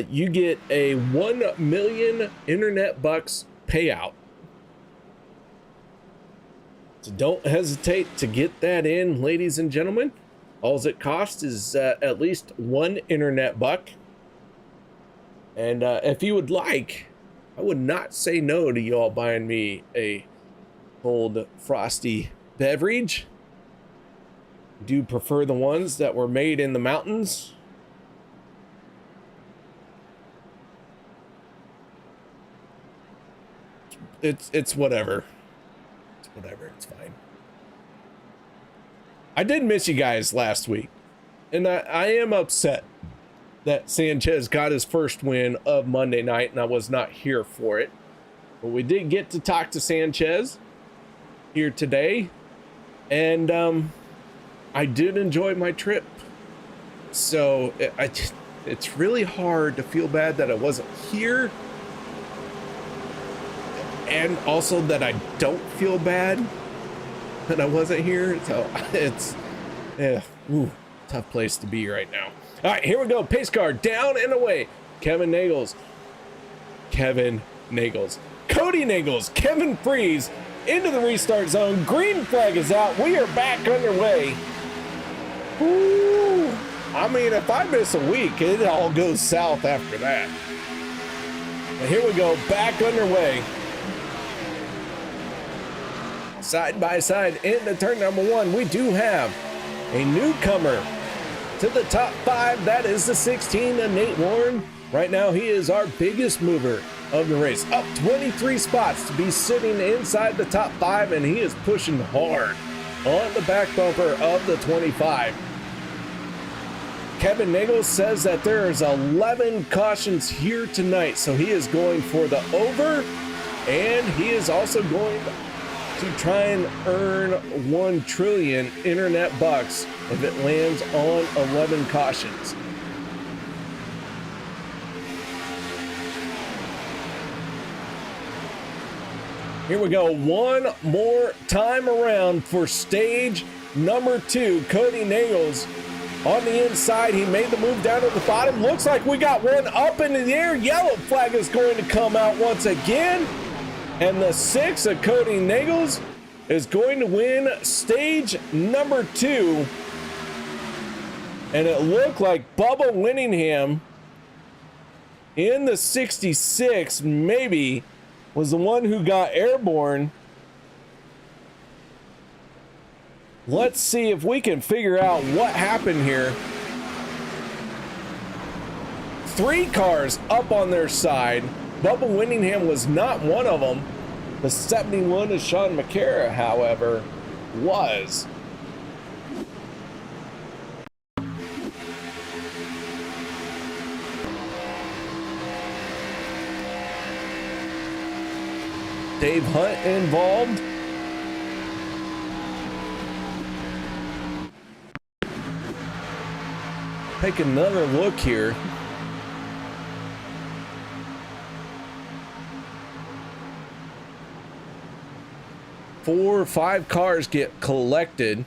you get a 1 million internet bucks payout. So don't hesitate to get that in, ladies and gentlemen. All it costs is at least 1 internet buck. And if you would like, I would not say no to y'all buying me a cold frosty beverage. I do prefer the ones that were made in the mountains. It's whatever. It's whatever. It's fine. I did miss you guys last week, and I am upset that Sanchez got his first win of Monday night, and I was not here for it. But we did get to talk to Sanchez here today, and I did enjoy my trip. So it's really hard to feel bad that I wasn't here, and also that I don't feel bad that I wasn't here. So it's tough place to be right now. All right, here we go. Pace car down and away. Kevin Nagels. Cody Nagels. Kevin Freeze into the restart zone. Green flag is out. We are back underway. Ooh, I mean, if I miss a week, it all goes south after that. But here we go. Back underway. Side by side into turn number 1. We do have a newcomer to the top 5. That is the 16, Nate Warren. Right now, he is our biggest mover of the race. Up 23 spots to be sitting inside the top 5, and he is pushing hard on the back bumper of the 25. Kevin Nagels says that there is 11 cautions here tonight, so he is going for the over, and he is also going to try and earn 1 trillion internet bucks if it lands on 11 cautions. Here we go. One more time around for stage number 2. Cody Nagels on the inside. He made the move down to the bottom. Looks like we got one up into the air. Yellow flag is going to come out once again. And the 6 of Cody Nagels is going to win stage number 2. And it looked like Bubba Winningham in the 66 maybe was the one who got airborne. Let's see if we can figure out what happened here. 3 cars up on their side. Bubba Winningham was not one of them. The 71 of Sean McCara, however, was. Dave Hunt involved. Take another look here. Four or 5 cars get collected.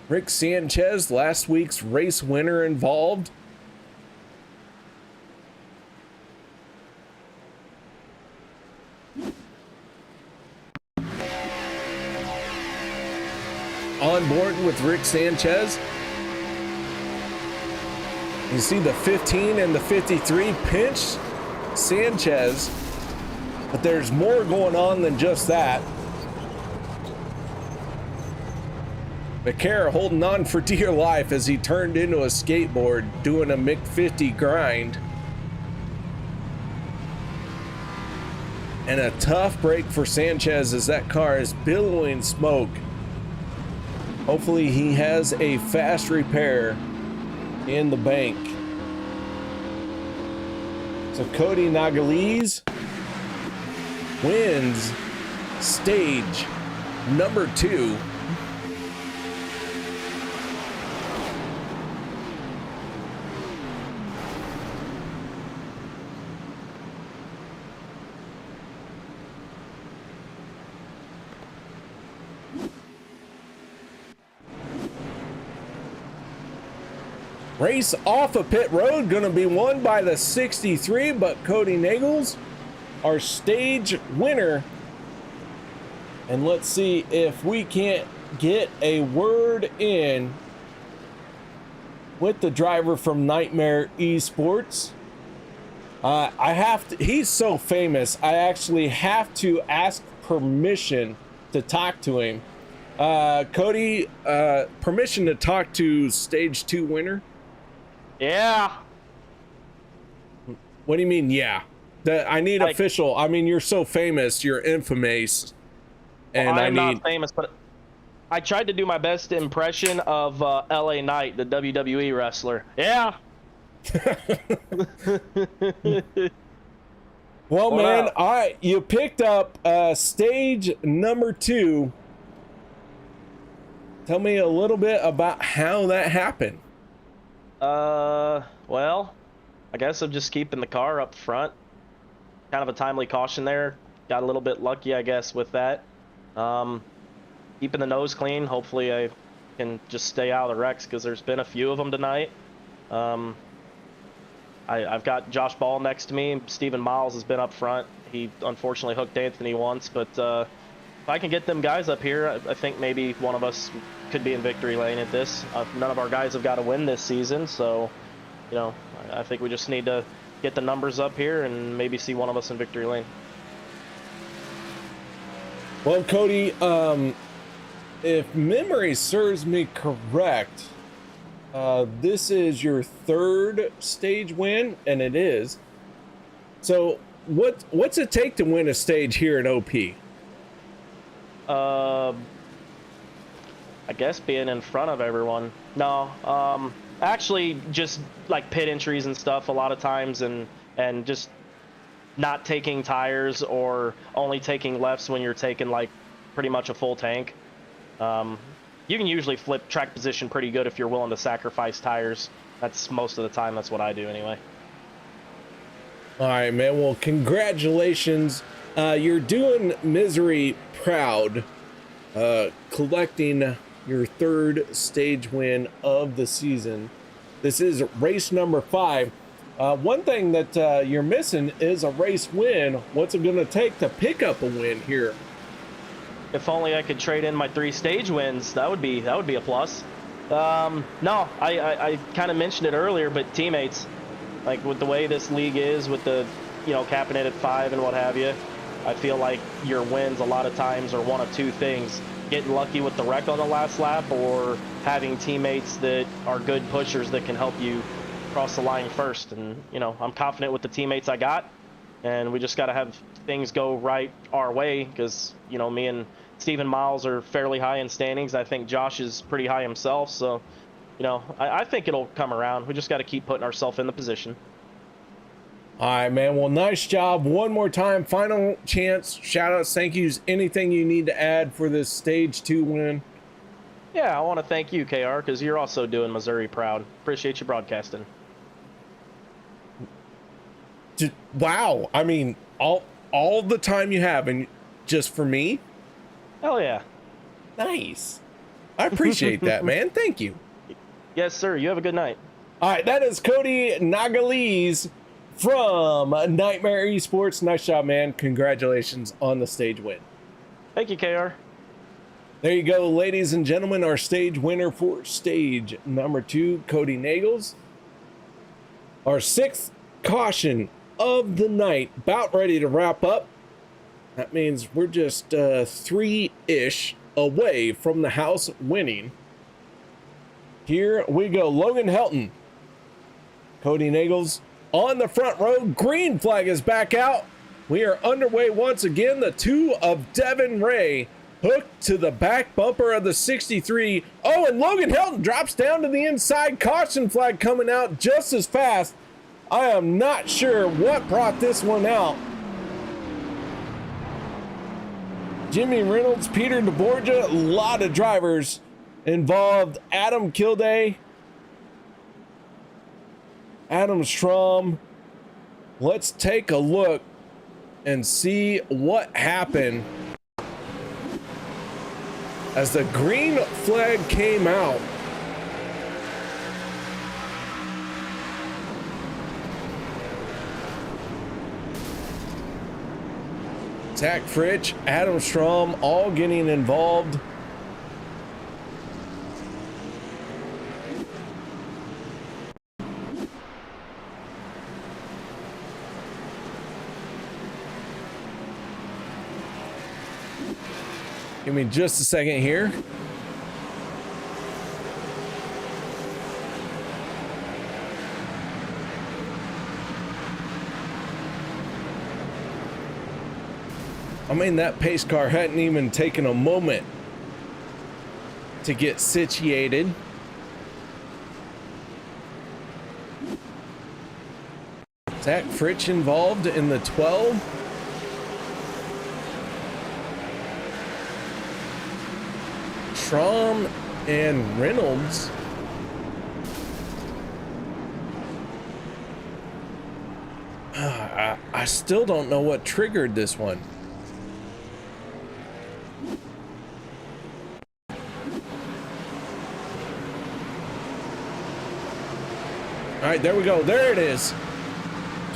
Rick Sanchez, last week's race winner, involved. On board with Rick Sanchez. You see the 15 and the 53 pinch Sanchez, but there's more going on than just that. McCara holding on for dear life as he turned into a skateboard doing a Mc-50 grind. And a tough break for Sanchez as that car is billowing smoke. Hopefully he has a fast repair in the bank. So Cody Nagales wins stage number 2. Race off of pit road, gonna be won by the 63, but Cody Nagels, our stage winner. And let's see if we can't get a word in with the driver from Nightmare Esports. I have to, he's so famous, I actually have to ask permission to talk to him. Cody, permission to talk to stage 2 winner? Yeah. What do you mean, yeah? I need official. I mean, you're so famous, you're infamous. And well, I'm not famous, but I tried to do my best impression of LA Knight, the WWE wrestler. Yeah. Well, man, all right, you picked up stage number 2. Tell me a little bit about how that happened. Well, I guess I'm just keeping the car up front. Kind of a timely caution there. Got a little bit lucky, I guess, with that. Keeping the nose clean. Hopefully I can just stay out of the wrecks because there's been a few of them tonight. I've got Josh Ball next to me. Stephen Miles has been up front. He unfortunately hooked Anthony once, but if I can get them guys up here, I think maybe one of us could be in victory lane at this. None of our guys have got to win this season, so, you know, I think we just need to get the numbers up here and maybe see one of us in victory lane. Well, Cody, if memory serves me correct, this is your 3rd stage win, and it is. So what's it take to win a stage here at OP? I guess being in front of everyone. No, actually just like pit entries and stuff a lot of times, and just not taking tires or only taking lefts when you're taking like pretty much a full tank. You can usually flip track position pretty good if you're willing to sacrifice tires. That's most of the time, that's what I do anyway. All right, man. Well, congratulations You're doing Misery proud, collecting your third stage win of the season. This is race number 5. One thing that you're missing is a race win. What's it going to take to pick up a win here? If only I could trade in my 3 stage wins, that would be a plus. No, I kind of mentioned it earlier, but teammates, like with the way this league is, with the, you know, capping it at 5 and what have you, I feel like your wins a lot of times are one of 2 things: getting lucky with the wreck on the last lap, or having teammates that are good pushers that can help you cross the line first. And, you know, I'm confident with the teammates I got, and we just got to have things go right our way, because, you know, me and Stephen Miles are fairly high in standings. I think Josh is pretty high himself, so, you know, I think it'll come around. We just got to keep putting ourselves in the position. All right, man. Well, nice job. One more time, final chance. Shout outs, thank yous, anything you need to add for this stage 2 win? Yeah, I want to thank you, KR, because you're also doing Missouri proud. Appreciate you broadcasting. Wow. I mean, all the time you have, and just for me? Hell yeah. Nice. I appreciate that, man. Thank you. Yes, sir. You have a good night. All right, that is Cody Nagaliz from Nightmare Esports. Nice job, man. Congratulations on the stage win. Thank you, KR. There you go, ladies and gentlemen. Our stage winner for stage number 2, Cody Nagels. Our 6th caution of the night, about ready to wrap up. That means we're just 3-ish away from the house winning. Here we go. Logan Helton, Cody Nagels on the front row. Green flag is back out. We are underway once again. The 2 of Devin Ray hooked to the back bumper of the 63. Oh, and Logan Helton drops down to the inside. Caution flag coming out just as fast. I am not sure what brought this one out. Jimmy Reynolds, Peter DeBorgia, a lot of drivers involved. Adam Kilday, Adam Strom. Let's take a look and see what happened as the green flag came out. Zach Fritch, Adam Strom, all getting involved. Give me just a second here. I mean, that pace car hadn't even taken a moment to get situated. Zach Fritch involved in the 12. Strom and Reynolds. I still don't know what triggered this one. All right, there we go. There it is.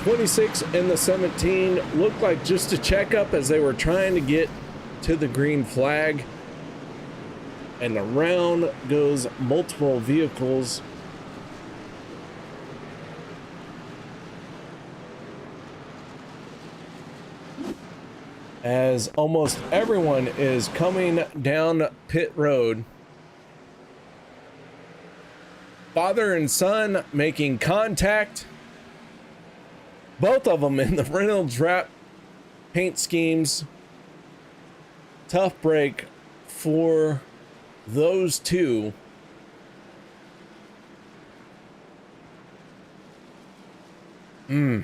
26 and the 17 looked like just a checkup as they were trying to get to the green flag. And around goes multiple vehicles. As almost everyone is coming down pit road. Father and son making contact. Both of them in the Reynolds wrap paint schemes. Tough break for those two. Ooh,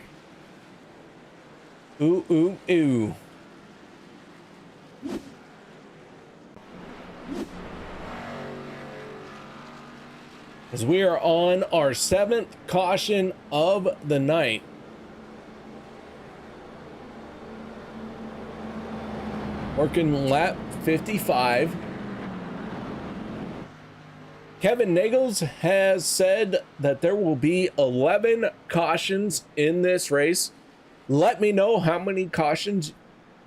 ooh, ooh. As we are on our 7th caution of the night. working lap 55. Kevin Nagels has said that there will be 11 cautions in this race. Let me know how many cautions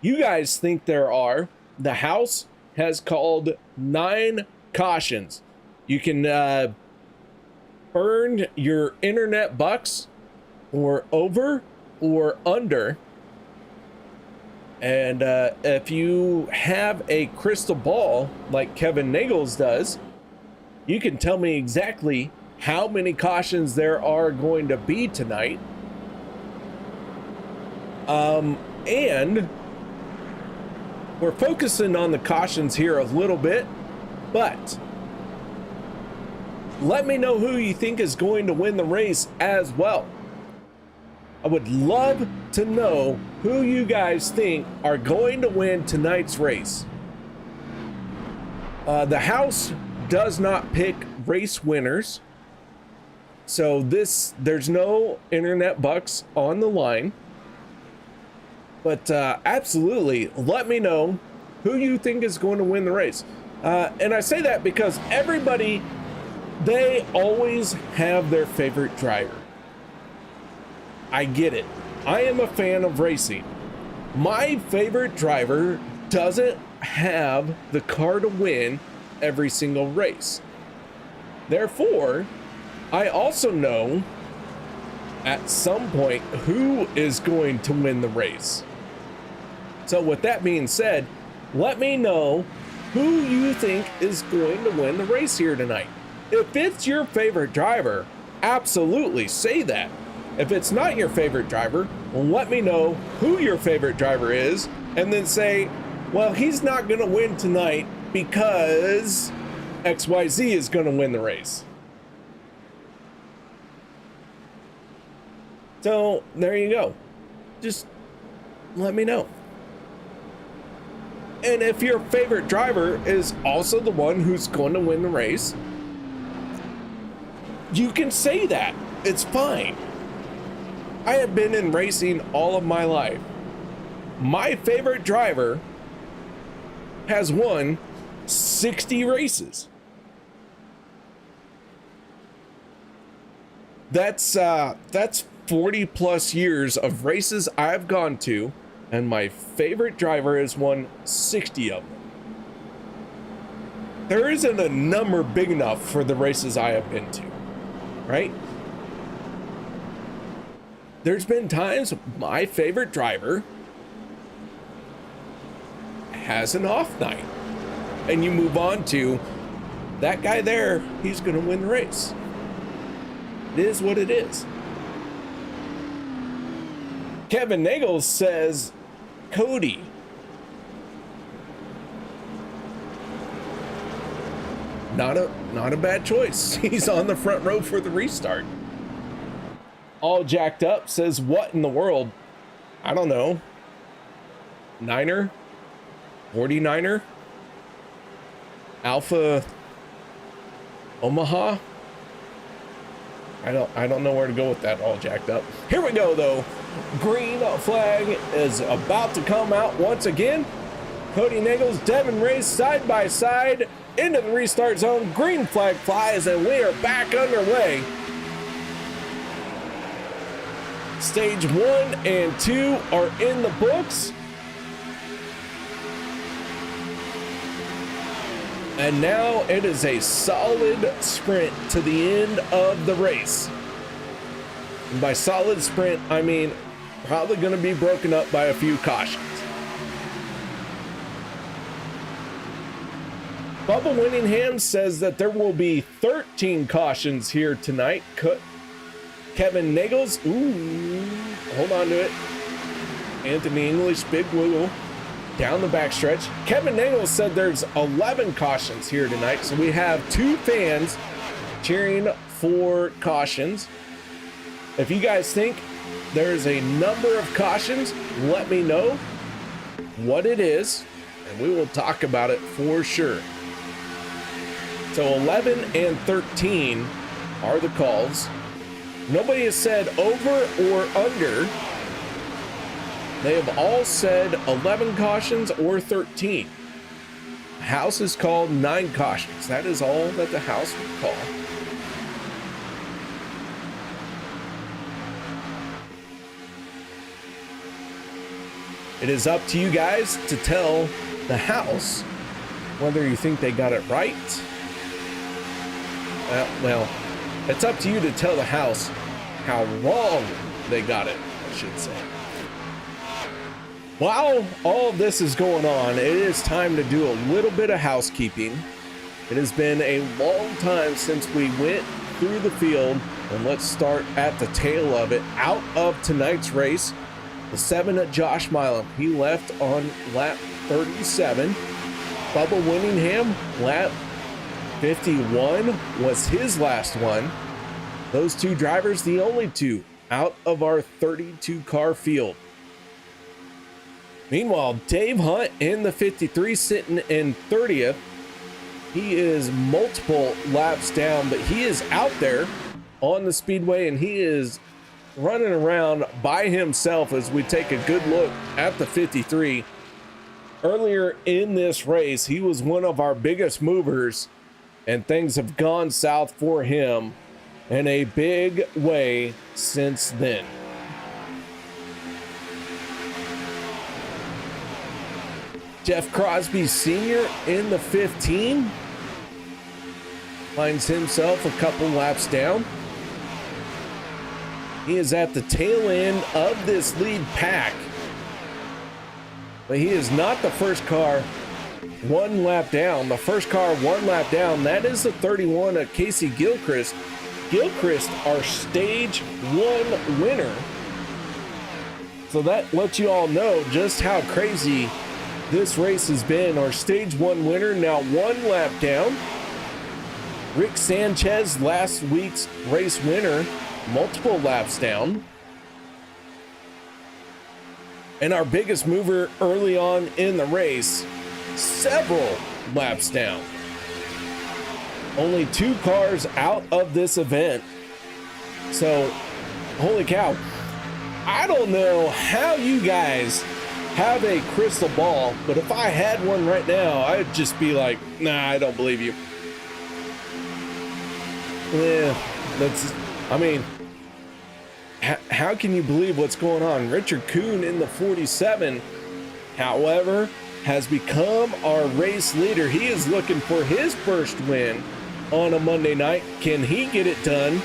you guys think there are. The house has called 9 cautions. You can burn your internet bucks or over or under. And if you have a crystal ball like Kevin Nagels does, you can tell me exactly how many cautions there are going to be tonight. And we're focusing on the cautions here a little bit, but let me know who you think is going to win the race as well. I would love to know who you guys think are going to win tonight's race. The house does not pick race winners, so there's no internet bucks on the line. But absolutely, let me know who you think is going to win the race. And I say that because everybody, they always have their favorite driver. I get it. I am a fan of racing. My favorite driver doesn't have the car to win every single race. Therefore, I also know at some point who is going to win the race. So with that being said, let me know who you think is going to win the race here tonight. If it's your favorite driver, absolutely say that. If it's not your favorite driver, let me know who your favorite driver is, and then say, well, he's not going to win tonight because XYZ is going to win the race. So there you go. Just let me know. And if your favorite driver is also the one who's going to win the race, you can say that. It's fine. I have been in racing all of my life. My favorite driver has won 60 races. That's 40 plus years of races I've gone to, and my favorite driver has won 60 of them. There isn't a number big enough for the races I have been to, right? There's been times my favorite driver has an off night, and you move on to that guy there, he's going to win the race. It is what it is. Kevin Nagels says Cody. Not a bad choice. He's on the front row for the restart. All jacked up says, what in the world? I don't know. Niner? 49er? Alpha Omaha? I don't know where to go with that, all jacked up. Here we go though. Green flag is about to come out once again. Cody Nagels, Devin Race side by side into the restart zone. Green flag flies and we are back underway. Stage 1 and 2 are in the books. And now it is a solid sprint to the end of the race. And by solid sprint, I mean probably going to be broken up by a few cautions. Bubba Winningham says that there will be 13 cautions here tonight. Kevin Nagels, hold on to it. Anthony English, big wiggle down the backstretch. Kevin Nagels said there's 11 cautions here tonight, so we have 2 fans cheering for cautions. If you guys think there's a number of cautions, let me know what it is, and we will talk about it for sure. So 11 and 13 are the calls. Nobody has said over or under. They have all said 11 cautions or 13. The house is called 9 cautions. That is all that the house would call. It is up to you guys to tell the house whether you think they got it right. Well, it's up to you to tell the house how wrong they got it, I should say. While all of this is going on, it is time to do a little bit of housekeeping. It has been a long time since we went through the field, and let's start at the tail of it. Out of tonight's race, the 7 at Josh Milam, he left on lap 37. Bubba Winningham, lap 51 was his last one. Those two drivers, the only two out of our 32 car field. Meanwhile, Dave Hunt in the 53 sitting in 30th. He is multiple laps down, but he is out there on the speedway and he is running around by himself as we take a good look at the 53. Earlier in this race, he was one of our biggest movers and things have gone south for him in a big way since then. Jeff Crosby Sr. in the 15 finds himself a couple laps down. He is at the tail end of this lead pack, but he is not the first car one lap down. The first car one lap down, that is the 31 of Casey Gilchrist. Gilchrist, our stage 1 winner. So that lets you all know just how crazy this race has been. Our stage 1 winner now 1 lap down. Rick Sanchez, last week's race winner, multiple laps down. And our biggest mover early on in the race, several laps down. Only 2 cars out of this event. So, holy cow. I don't know how you guys have a crystal ball, but if I had one right now, I'd just be like, nah, I don't believe you. Yeah, how can you believe what's going on? Richard Kuhn in the 47, however, has become our race leader. He is looking for his first win on a Monday night. Can he get it done?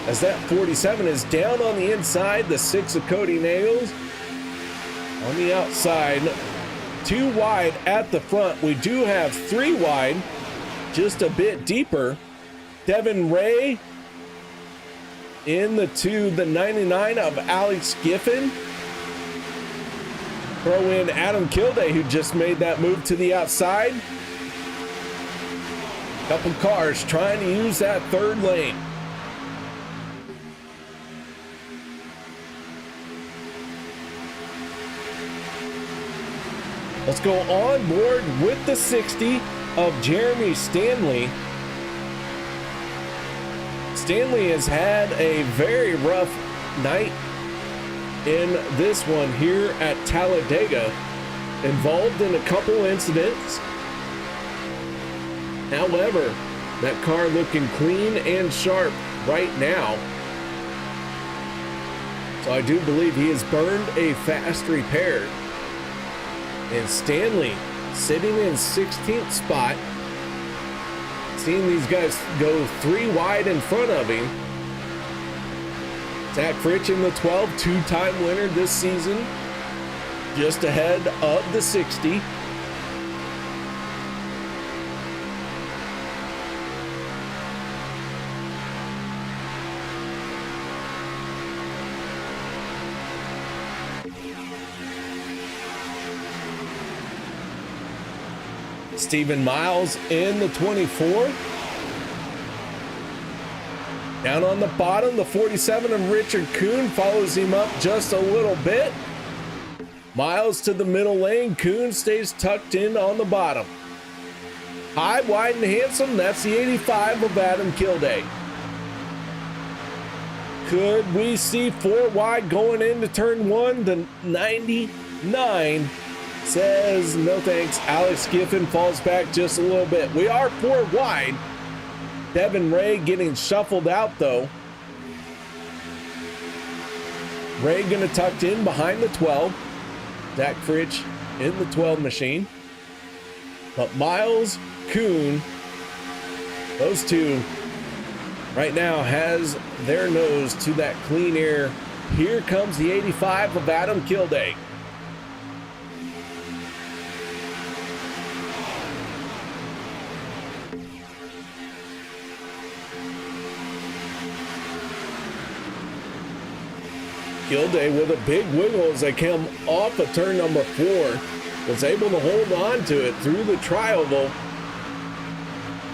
As that 47 is down on the inside, the 6 of Cody Nails on the outside, 2 wide at the front. We do have 3 wide, just a bit deeper. Devin Ray in the 99 of Alex Giffen. Throw in Adam Kilday, who just made that move to the outside. Couple cars trying to use that 3rd lane. Let's go on board with the 60 of Jeremy Stanley. Stanley has had a very rough night in this one here at Talladega, involved in a couple incidents. However, that car looking clean and sharp right now. So I do believe he has burned a fast repair. And Stanley sitting in 16th spot. Seeing these guys go 3 wide in front of him. Zach Fritsch in the 12, 2-time winner this season. Just ahead of the 60. Stephen Miles in the 24. Down on the bottom, the 47 of Richard Kuhn follows him up just a little bit. Miles to the middle lane. Kuhn stays tucked in on the bottom. High, wide, and handsome. That's the 85 of Adam Kilday. Could we see 4 wide going into turn 1? The 99 says no thanks. Alex Giffen falls back just a little bit. We are 4 wide. Devin Ray getting shuffled out though. Ray gonna tucked in behind the 12. Zach Fritsch in the 12 machine. But Miles, Kuhn, those two right now has their nose to that clean air. Here comes the 85 of Adam Kilday. Kilday with a big wiggle as they come off of turn number 4. Was able to hold on to it through the tri-oval.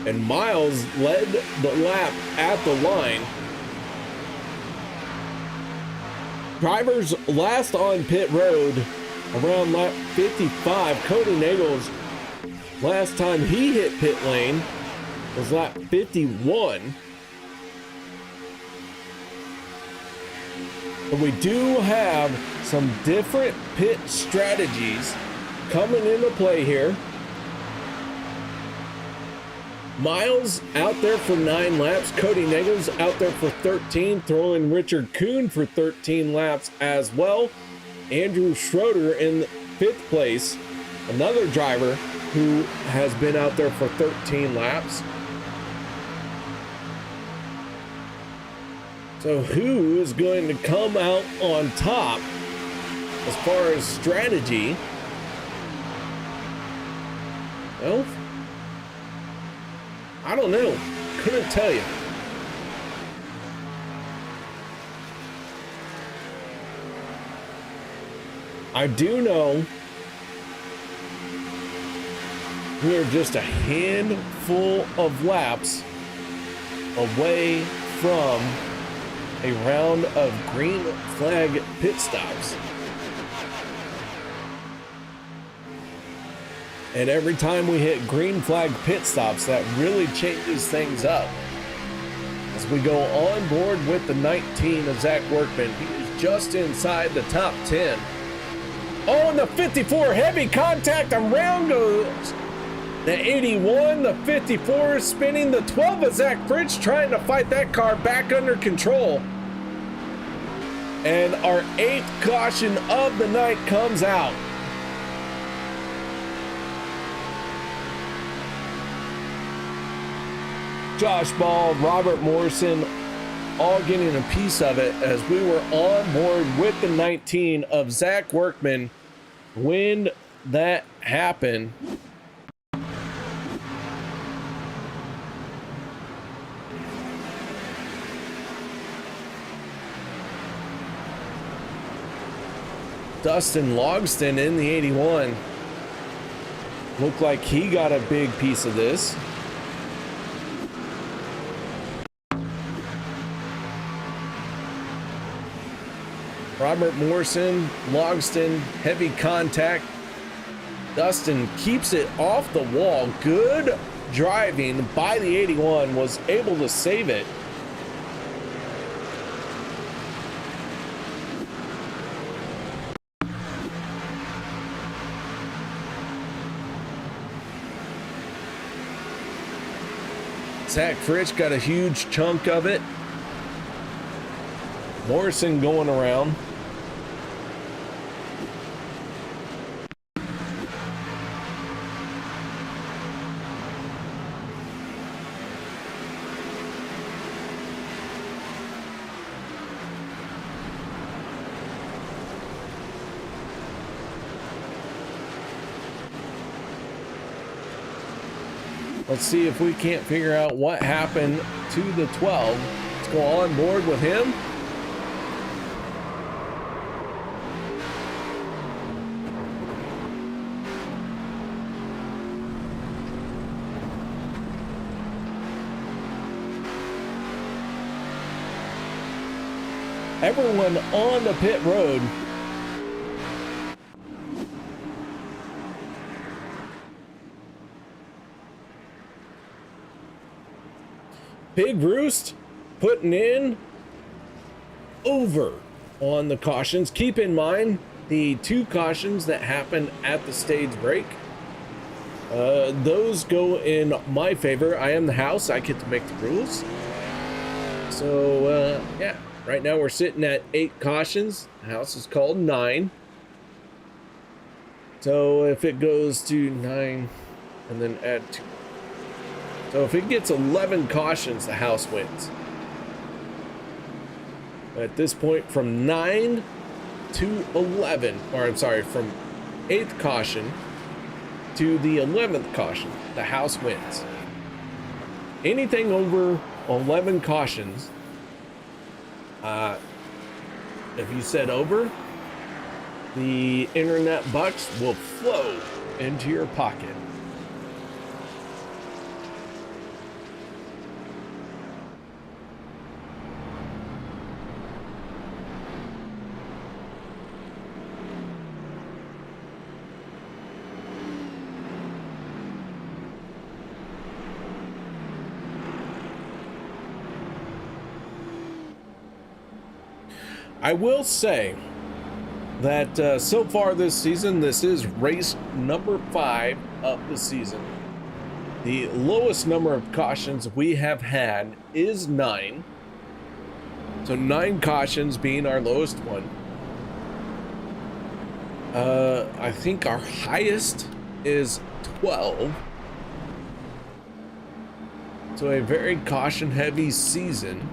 And Miles led the lap at the line. Drivers last on pit road around lap 55. Cody Nagels, last time he hit pit lane was lap 51. But we do have some different pit strategies coming into play here. Miles out there for 9 laps. Cody Nagels out there for 13, throwing Richard Kuhn for 13 laps as well. Andrew Schroeder in 5th place, another driver who has been out there for 13 laps. So who is going to come out on top as far as strategy? Well, I don't know. Couldn't tell you. I do know we are just a handful of laps away from a round of green flag pit stops. And every time we hit green flag pit stops, that really changes things up. As we go on board with the 19 of Zach Workman, he is just inside the top 10. Oh, and the 54 heavy contact, around goes the 81, the 54 is spinning, the 12 of Zach Fritsch trying to fight that car back under control. And our 8th caution of the night comes out. Josh Ball, Robert Morrison, all getting a piece of it as we were on board with the 19 of Zach Workman when that happened. Dustin Logston in the 81. Looked like he got a big piece of this. Robert Morrison, Logston, heavy contact. Dustin keeps it off the wall. Good driving by the 81, was able to save it. Zach Fritsch got a huge chunk of it. Morrison going around. Let's see if we can't figure out what happened to the 12. Let's go on board with him. Everyone on the pit road. Big Roost putting in over on the cautions. Keep in mind the 2 cautions that happen at the stage break. Those go in my favor. I am the house. I get to make the rules. So, yeah. Right now we're sitting at 8 cautions. The house is called 9. So if it goes to 9 and then add 2. So if it gets 11 cautions, the house wins. At this point, from 9 to 11, or I'm sorry, from 8th caution to the 11th caution, the house wins. Anything over 11 cautions, if you said over, the internet bucks will flow into your pocket. I will say that so far this season, this is race number 5 of the season. The lowest number of cautions we have had is 9. So 9 cautions being our lowest one. I think our highest is 12. So a very caution heavy season.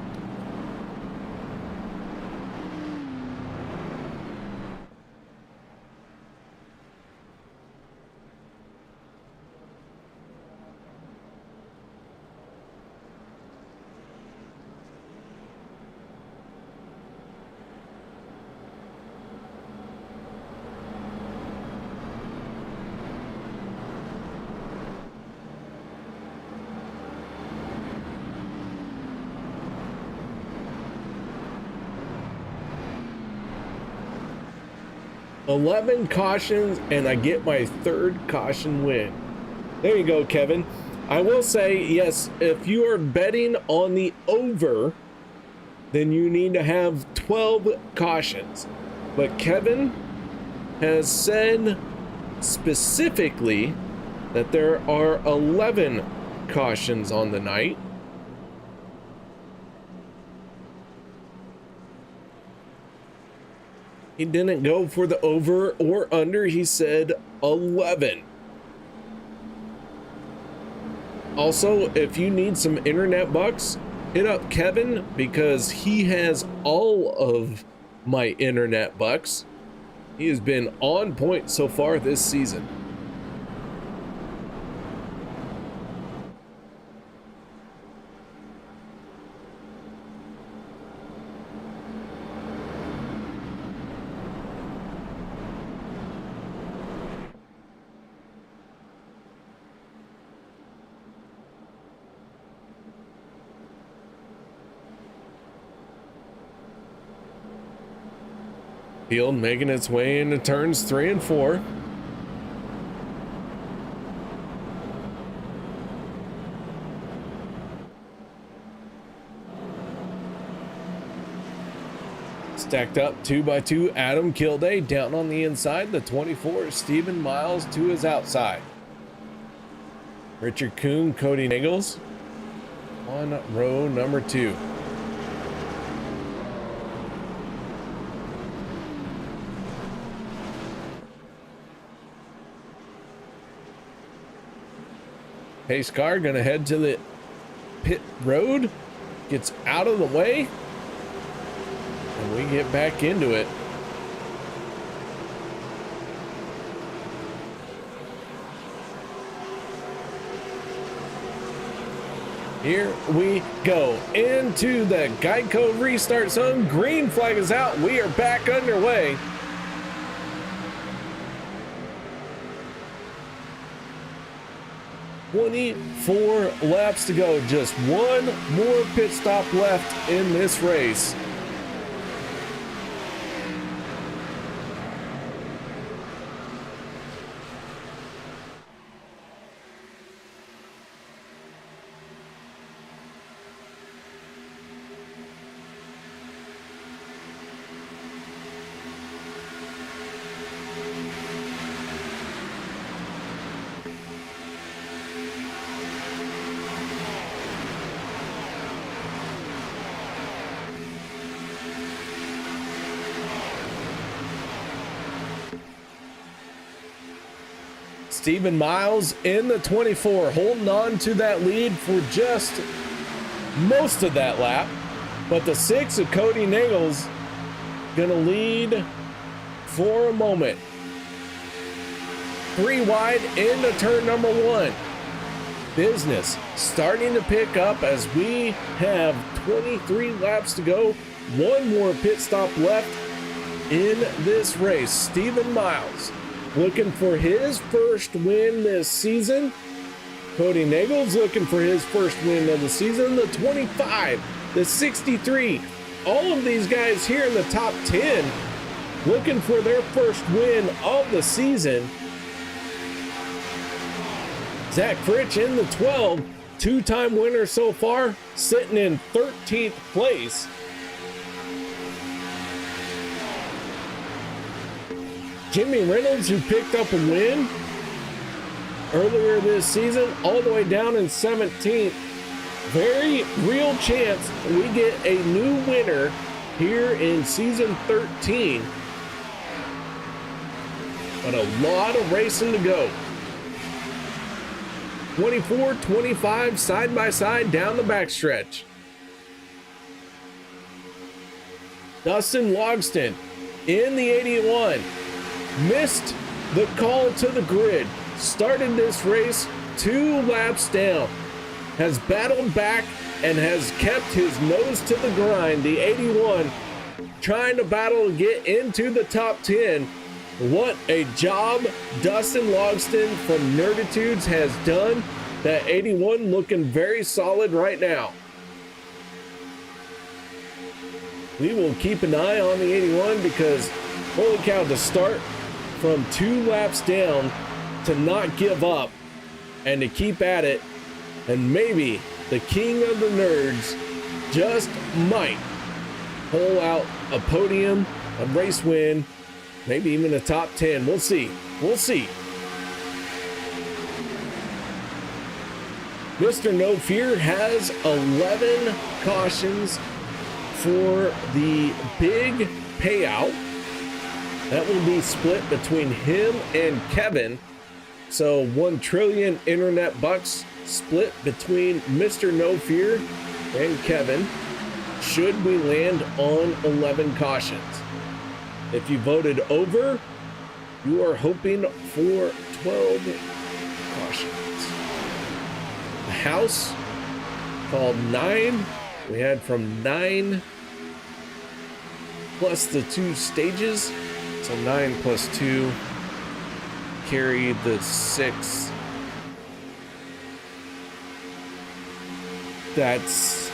$11 cautions and I get my 3rd caution win. There you go, Kevin. I will say, yes, if you are betting on the over, then you need to have 12 cautions. But Kevin has said specifically that there are 11 cautions on the night. He didn't go for the over or under. He said 11. Also, if you need some internet bucks, hit up Kevin because he has all of my internet bucks. He has been on point so far this season. Field making its way into turns 3 and 4. Stacked up 2x2, Adam Kilday down on the inside. The 24, Stephen Miles to his outside. Richard Kuhn, Cody Nagels on row number 2. Pace car gonna head to the pit road, gets out of the way, and we get back into it. Here we go into the Geico restart zone. Green flag is out. We are back underway. "24 laps to go. Just one more pit stop left in this race." Stephen Miles in the 24, holding on to that lead for just most of that lap. But the 6 of Cody Nagels gonna lead for a moment. 3 wide into turn number 1. Business starting to pick up as we have 23 laps to go. One more pit stop left in this race. Stephen Miles looking for his first win this season. Cody Nagels looking for his first win of the season. The 25, the 63, all of these guys here in the top 10 looking for their first win of the season. Zach Fritsch in the 12, 2-time winner so far, sitting in 13th place. Jimmy Reynolds, who picked up a win earlier this season, all the way down in 17th. Very real chance we get a new winner here in season 13. But a lot of racing to go. 24, 25, side by side down the backstretch. Dustin Logston in the 81. Missed the call to the grid. Started this race 2 laps down. Has battled back and has kept his nose to the grind. The 81 trying to battle to get into the top 10. What a job Dustin Logston from Nerditudes has done. That 81 looking very solid right now. We will keep an eye on the 81 because holy cow, to start from 2 laps down, to not give up and to keep at it, and maybe the king of the nerds just might pull out a podium, a race win, maybe even a top 10. We'll see. We'll see. Mr. No Fear has 11 cautions for the big payout. That will be split between him and Kevin. So 1 trillion internet bucks split between Mr. No Fear and Kevin should we land on 11 cautions. If you voted over, you are hoping for 12 cautions. The house called 9. We had from 9 plus the 2 stages. So 9 plus 2 carry the 6. That's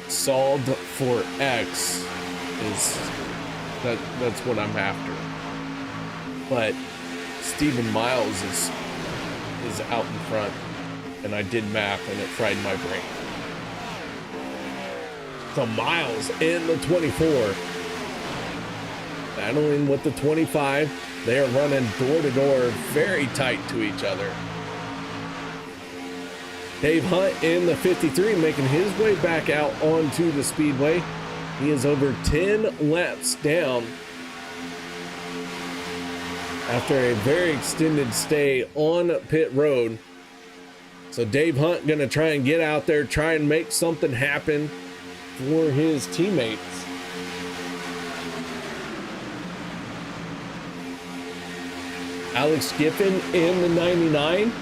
solved for X is that's what I'm after. But Stephen Miles is out in front, and I did math and it fried my brain. So Miles in the 24, battling with the 25. They are running door to door, very tight to each other. Dave Hunt in the 53, making his way back out onto the speedway. He is over 10 laps down after a very extended stay on pit road. So Dave Hunt gonna try and get out there, try and make something happen for his teammates. Alex Giffen in the 99.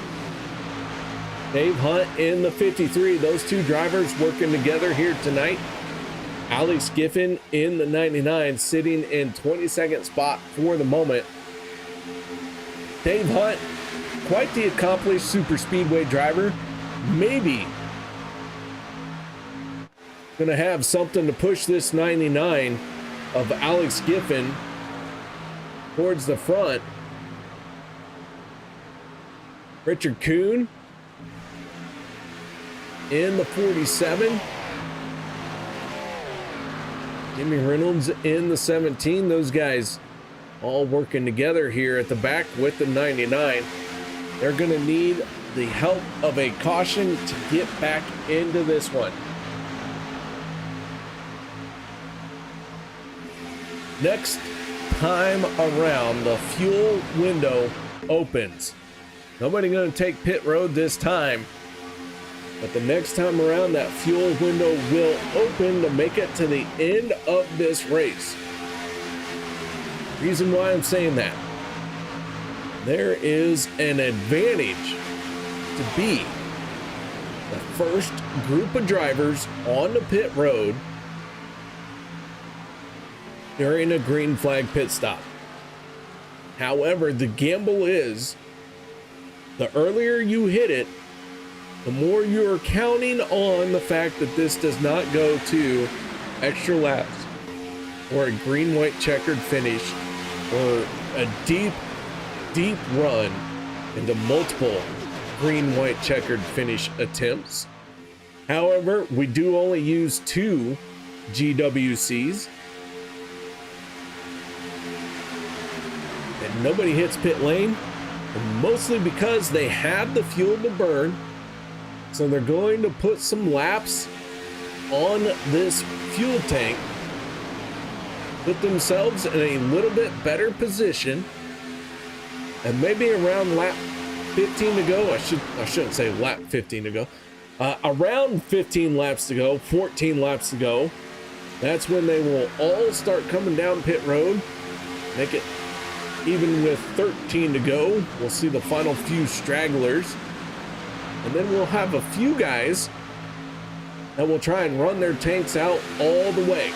Dave Hunt in the 53. Those 2 drivers working together here tonight. Alex Giffen in the 99, sitting in 22nd spot for the moment. Dave Hunt, quite the accomplished super speedway driver. Maybe gonna have something to push this 99 of Alex Giffen towards the front. Richard Kuhn in the 47. Jimmy Reynolds in the 17. Those guys all working together here at the back with the 99. They're going to need the help of a caution to get back into this one. Next time around, the fuel window opens. Nobody going to take pit road this time. But the next time around, that fuel window will open to make it to the end of this race. Reason why I'm saying that, there is an advantage to be the first group of drivers on the pit road during a green flag pit stop. However, the gamble is the earlier you hit it, the more you're counting on the fact that this does not go to extra laps or a green white checkered finish or a deep run into multiple green white checkered finish attempts. However, we do only use 2 GWCs, and nobody hits pit lane, mostly because they have the fuel to burn. So they're going to put some laps on this fuel tank, put themselves in a little bit better position, and maybe around lap 15 to go, I shouldn't say lap 15 to go, around 15 laps to go, 14 laps to go, that's when they will all start coming down pit road, make it even with 13 to go. We'll see the final few stragglers. And then we'll have a few guys that will try and run their tanks out all the way.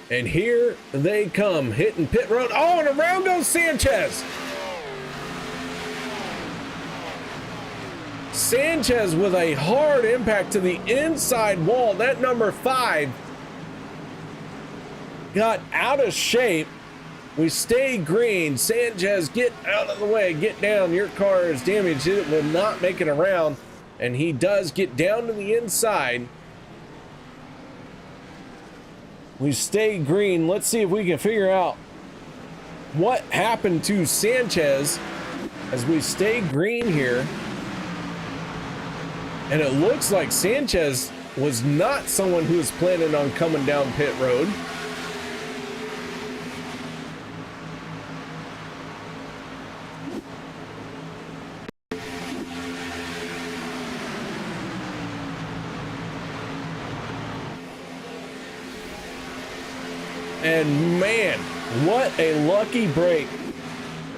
And here they come, hitting pit road. Oh, and around goes Sanchez. Sanchez with a hard impact to the inside wall. That number 5 got out of shape. We stay green. Sanchez, get out of the way. Get down. Your car is damaged. It will not make it around. And he does get down to the inside. We stay green. Let's see if we can figure out what happened to Sanchez as we stay green here. And it looks like Sanchez was not someone who was planning on coming down pit road. And man, what a lucky break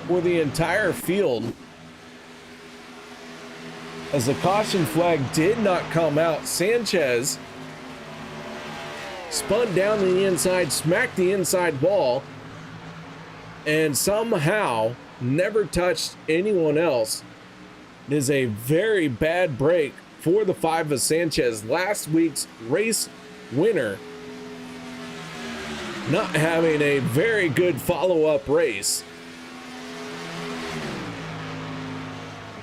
for the entire field, as the caution flag did not come out. Sanchez spun down to the inside, smacked the inside wall, and somehow never touched anyone else. It is a very bad break for the 5 of Sanchez, last week's race winner, not having a very good follow-up race.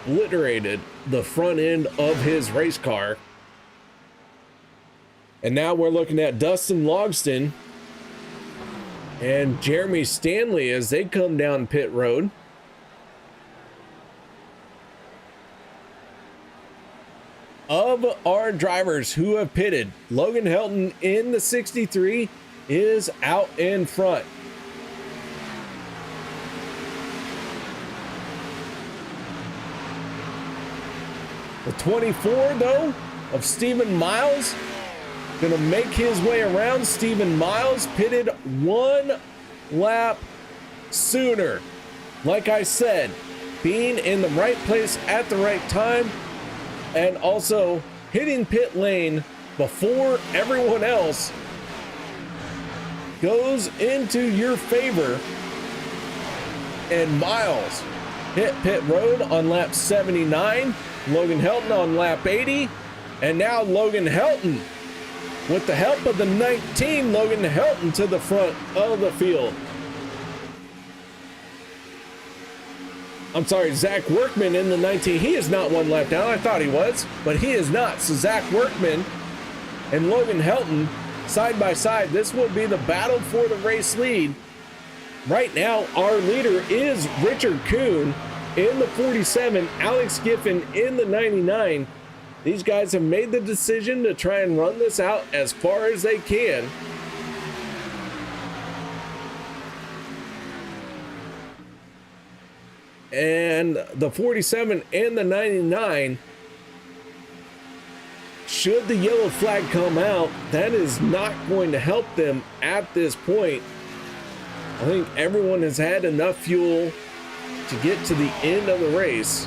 Obliterated the front end of his race car. And now we're looking at Dustin Logston and Jeremy Stanley as they come down pit road. Of our drivers who have pitted, Logan Helton in the 63 is out in front. The 24 though of Stephen Miles gonna make his way around. Stephen Miles pitted 1 lap sooner. Like I said, being in the right place at the right time and also hitting pit lane before everyone else goes into your favor. And Miles hit pit road on lap 79, Logan Helton on lap 80, and now Logan Helton, with the help of the 19, Logan Helton to the front of the field. I'm sorry, Zach Workman in the 19. He is not 1 lap down. I thought he was, but he is not. So Zach Workman and Logan Helton side by side. This will be the battle for the race lead. Right now, our leader is Richard Kuhn in the 47, Alex Giffen in the 99. These guys have made the decision to try and run this out as far as they can. and the 47 and the 99. Should the yellow flag come out, that is not going to help them at this point. I think everyone has had enough fuel to get to the end of the race.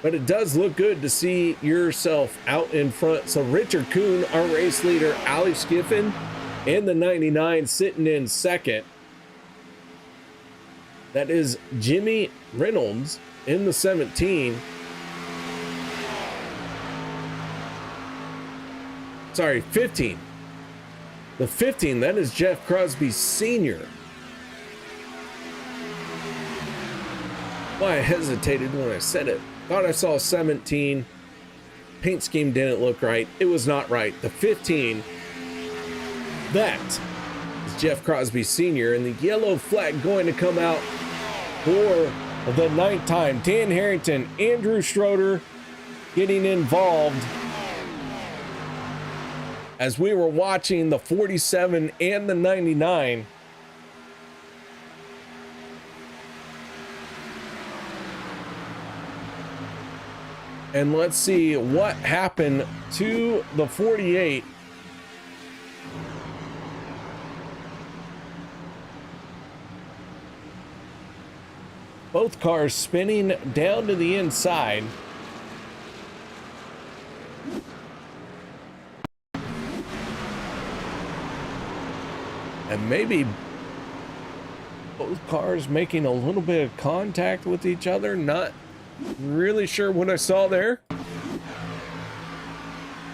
But it does look good to see yourself out in front. So Richard Kuhn, our race leader, Alex Giffen, and the 99 sitting in second. That is Jimmy Reynolds in the 17. Sorry, 15. The 15, that is Jeff Crosby Sr. Well, I hesitated when I said it. Thought I saw 17. Paint scheme didn't look right. It was not right. The 15, that is Jeff Crosby Sr. And the yellow flag going to come out for the 9th time. Dan Harrington, Andrew Schroeder getting involved as we were watching the 47 and the 99. And let's see what happened to the 48. Both cars spinning down to the inside. And maybe both cars making a little bit of contact with each other. Not really sure what I saw there.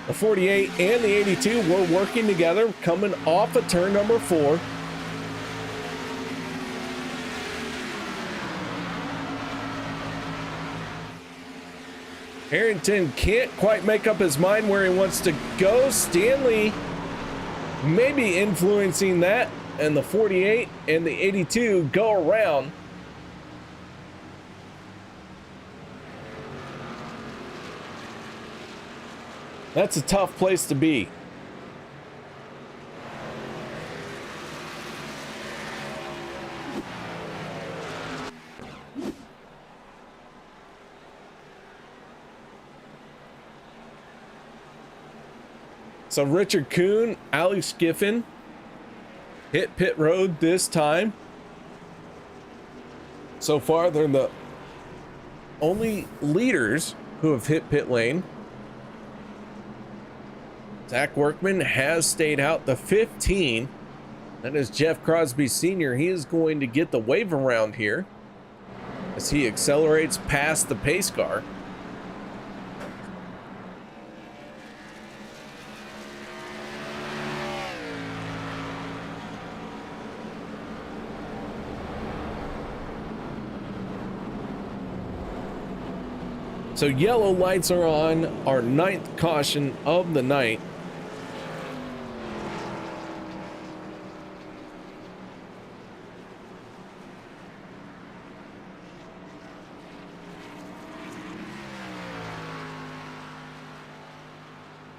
The 48 and the 82 were working together, coming off of turn number 4. Harrington can't quite make up his mind where he wants to go. Stanley maybe influencing that, and the 48 and the 82 go around. That's a tough place to be. So Richard Kuhn, Alex Giffen hit pit road this time. So far, they're the only leaders who have hit pit lane. Zach Workman has stayed out. The 15, that is Jeff Crosby Sr. He is going to get the wave around here as he accelerates past the pace car. So yellow lights are on, our 9th caution of the night.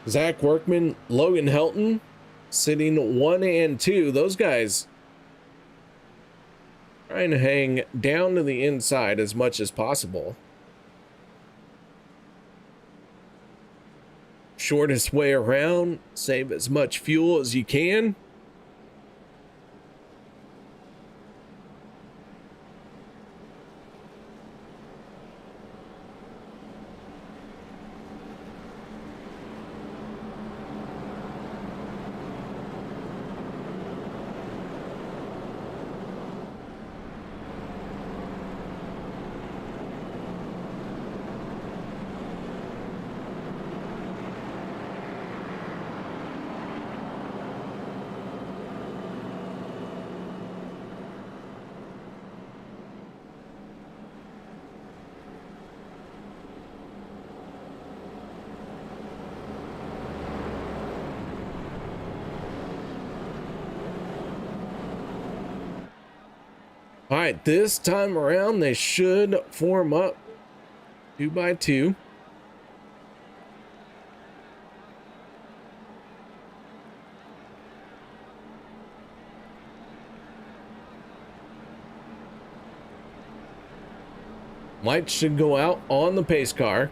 Zach Workman, Logan Helton sitting 1 and 2. Those guys trying to hang down to the inside as much as possible. Shortest way around, save as much fuel as you can. All right, this time around, they should form up 2 by 2. Lights should go out on the pace car.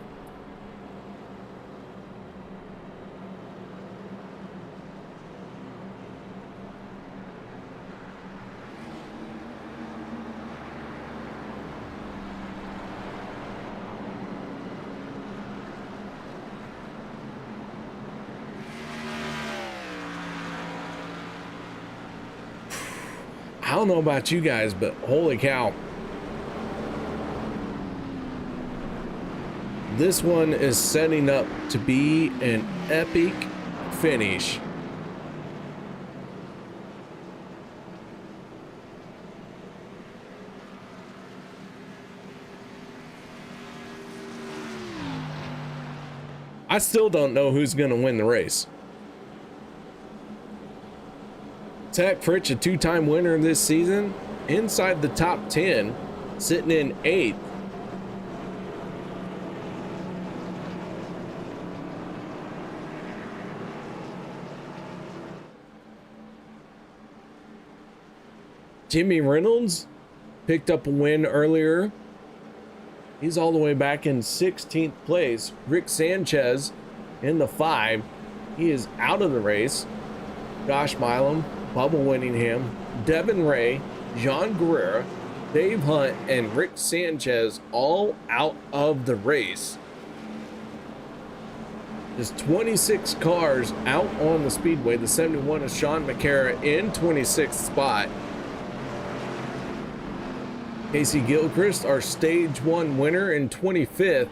I don't know about you guys, but holy cow. This one is setting up to be an epic finish. I still don't know who's going to win the race. Zach Fritsch, a two-time winner this season, inside the top 10, sitting in 8th. Jimmy Reynolds picked up a win earlier. He's all the way back in 16th place. Rick Sanchez in the 5. He is out of the race. Josh Milam, Bubba Winningham, Devin Ray, John Guerrera, Dave Hunt, and Rick Sanchez all out of the race. There's 26 cars out on the speedway. The 71 is Sean McCara in 26th spot. Casey Gilchrist, our stage 1 winner, in 25th.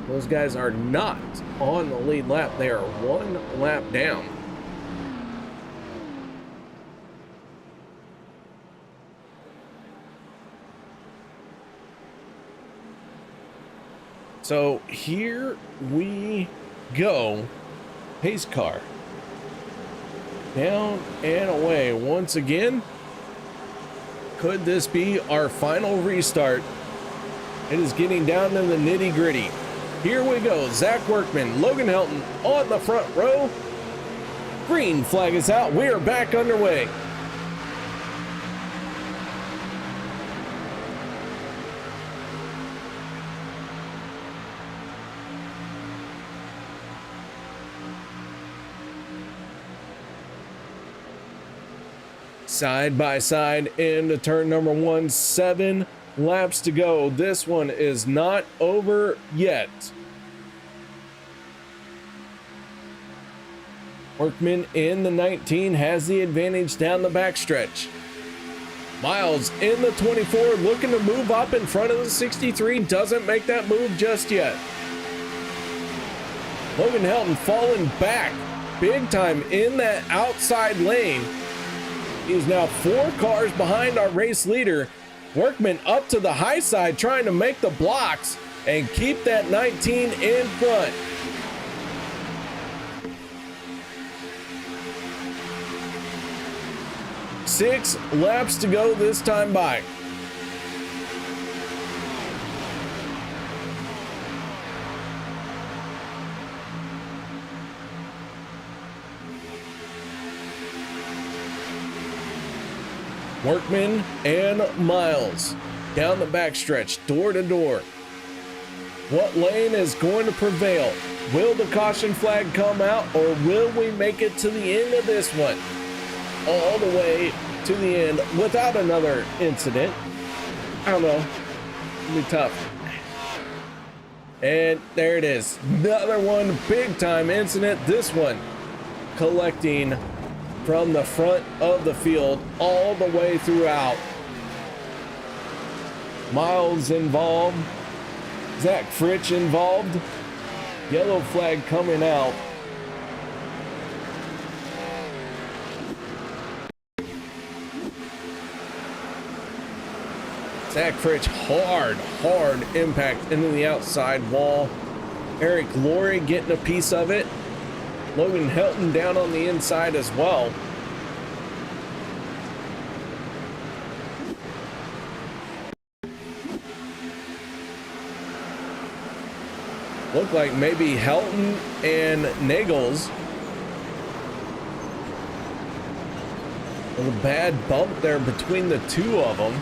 Those guys are not on the lead lap. They are 1 lap down. So here we go. Pace car. Down and away once again. Could this be our final restart? It is getting down to the nitty gritty. Here we go. Zach Workman, Logan Helton on the front row. Green flag is out. We are back underway. Side by side into turn number 1, 7 laps to go. This one is not over yet. Workman in the 19 has the advantage down the backstretch. Miles in the 24 looking to move up in front of the 63, doesn't make that move just yet. Logan Helton falling back big time in that outside lane. He's now 4 cars behind our race leader. Workman up to the high side trying to make the blocks and keep that 19 in front. Six laps to go this time by. Workman and Miles down the backstretch, door to door. What lane is going to prevail? Will the caution flag come out, or will we make it to the end of this one? All the way to the end without another incident. I don't know. It'll be tough. And there it is. Another one, big time incident. This one collecting from the front of the field all the way throughout. Miles involved. Zach Fritsch involved. Yellow flag coming out. Zach Fritsch, hard impact into the outside wall. Eric Laurie getting a piece of it. Logan Helton down on the inside as well. Looked like maybe Helton and Nagels. A bad bump there between the two of them.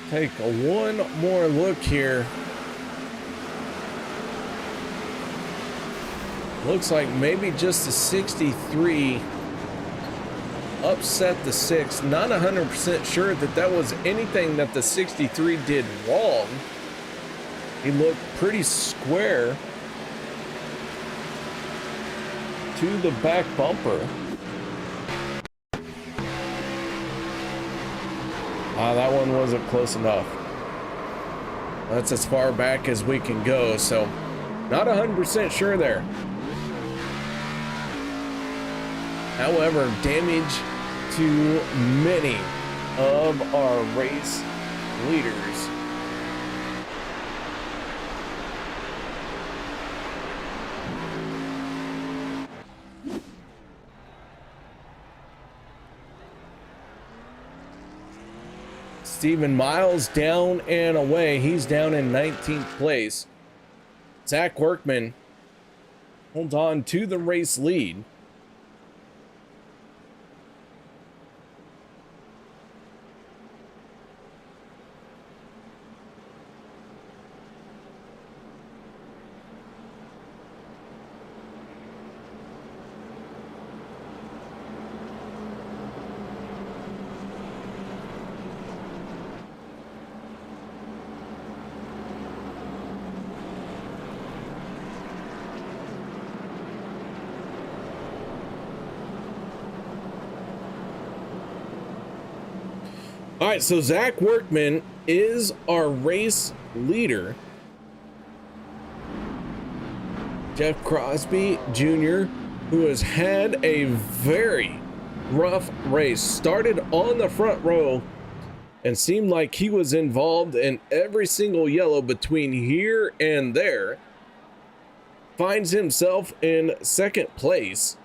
Take one more look here. Looks like maybe just the 63 upset the 6. Not 100% sure that that was anything that the 63 did wrong. He looked pretty square to the back bumper. That one wasn't close enough. That's as far back as we can go, so not 100% sure there. However, damage to many of our race leaders. Stephen Miles down and away. He's down in 19th place. Zach Workman holds on to the race lead. All right, so Zach Workman is our race leader. Jeff Crosby Jr., who has had a very rough race, started on the front row and seemed like he was involved in every single yellow between here and there, finds himself in second place.